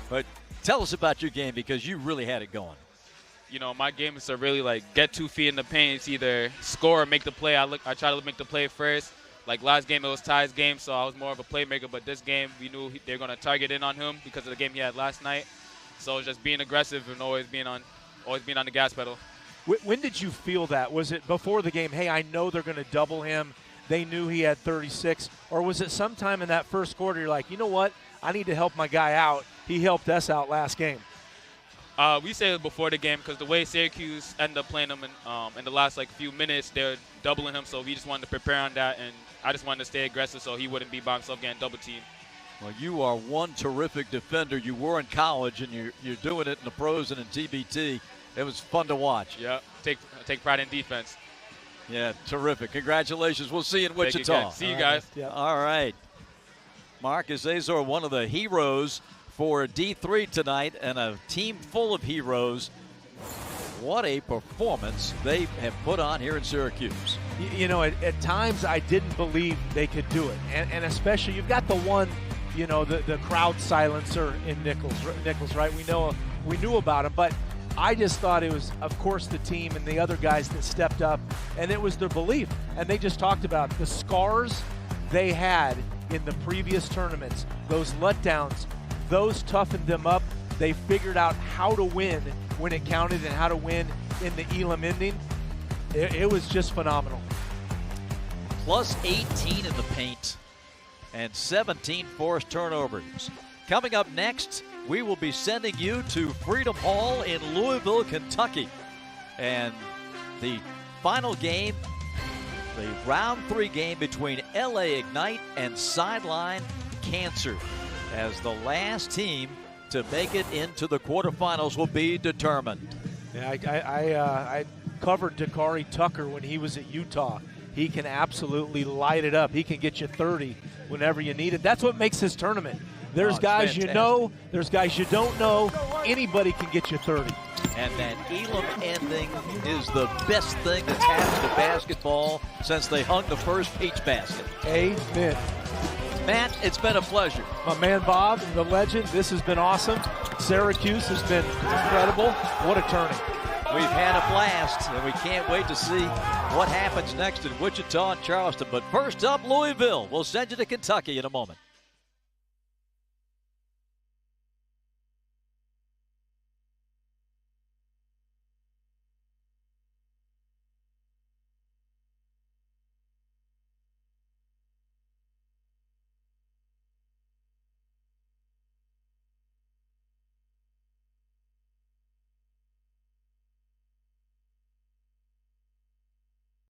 But tell us about your game because you really had it going. My game is to really get 2 feet in the paint. It's either score or make the play. I try to make the play first. Like last game, it was Ty's game, so I was more of a playmaker. But this game, we knew they were going to target in on him because of the game he had last night. So it was just being aggressive and always being on the gas pedal. When did you feel that? Was it before the game, hey, I know they're going to double him, they knew he had 36, or was it sometime in that first quarter you're like, you know what, I need to help my guy out, he helped us out last game? We say it before the game because the way Syracuse ended up playing him in the last few minutes, they're doubling him. So we just wanted to prepare on that, and I just wanted to stay aggressive so he wouldn't be by himself getting double teamed. Well, you are one terrific defender. You were in college, and you're doing it in the pros and in TBT. It was fun to watch. Yeah, take pride in defense. Yeah, terrific. Congratulations. We'll see you in Wichita. See you guys. Yeah. All right. Marcus Azor, one of the heroes for D3 tonight, and a team full of heroes. What a performance they have put on here in Syracuse. You know, at times I didn't believe they could do it. And especially, you've got the one, you know, the crowd silencer in Nichols, right? We knew about him, but I just thought it was, of course, the team and the other guys that stepped up, and it was their belief. And they just talked about the scars they had in the previous tournaments, those letdowns, those toughened them up. They figured out how to win when it counted and how to win in the Elam ending. It was just phenomenal. Plus 18 in the paint and 17 forced turnovers. Coming up next, we will be sending you to Freedom Hall in Louisville, Kentucky. And the final game, the round 3 game between LA Ignite and Sideline Cancer, as the last team to make it into the quarterfinals will be determined. Yeah, I covered Dakari Tucker when he was at Utah. He can absolutely light it up. He can get you 30 whenever you need it. That's what makes his tournament. There's guys fantastic. you know, there's guys you don't know. Anybody can get you 30. And that Elam ending is the best thing that's happened to basketball since they hung the first peach basket. Amen. Matt, it's been a pleasure. My man Bob, the legend, this has been awesome. Syracuse has been incredible. What a tourney. We've had a blast, and we can't wait to see what happens next in Wichita and Charleston. But first up, Louisville. We'll send you to Kentucky in a moment.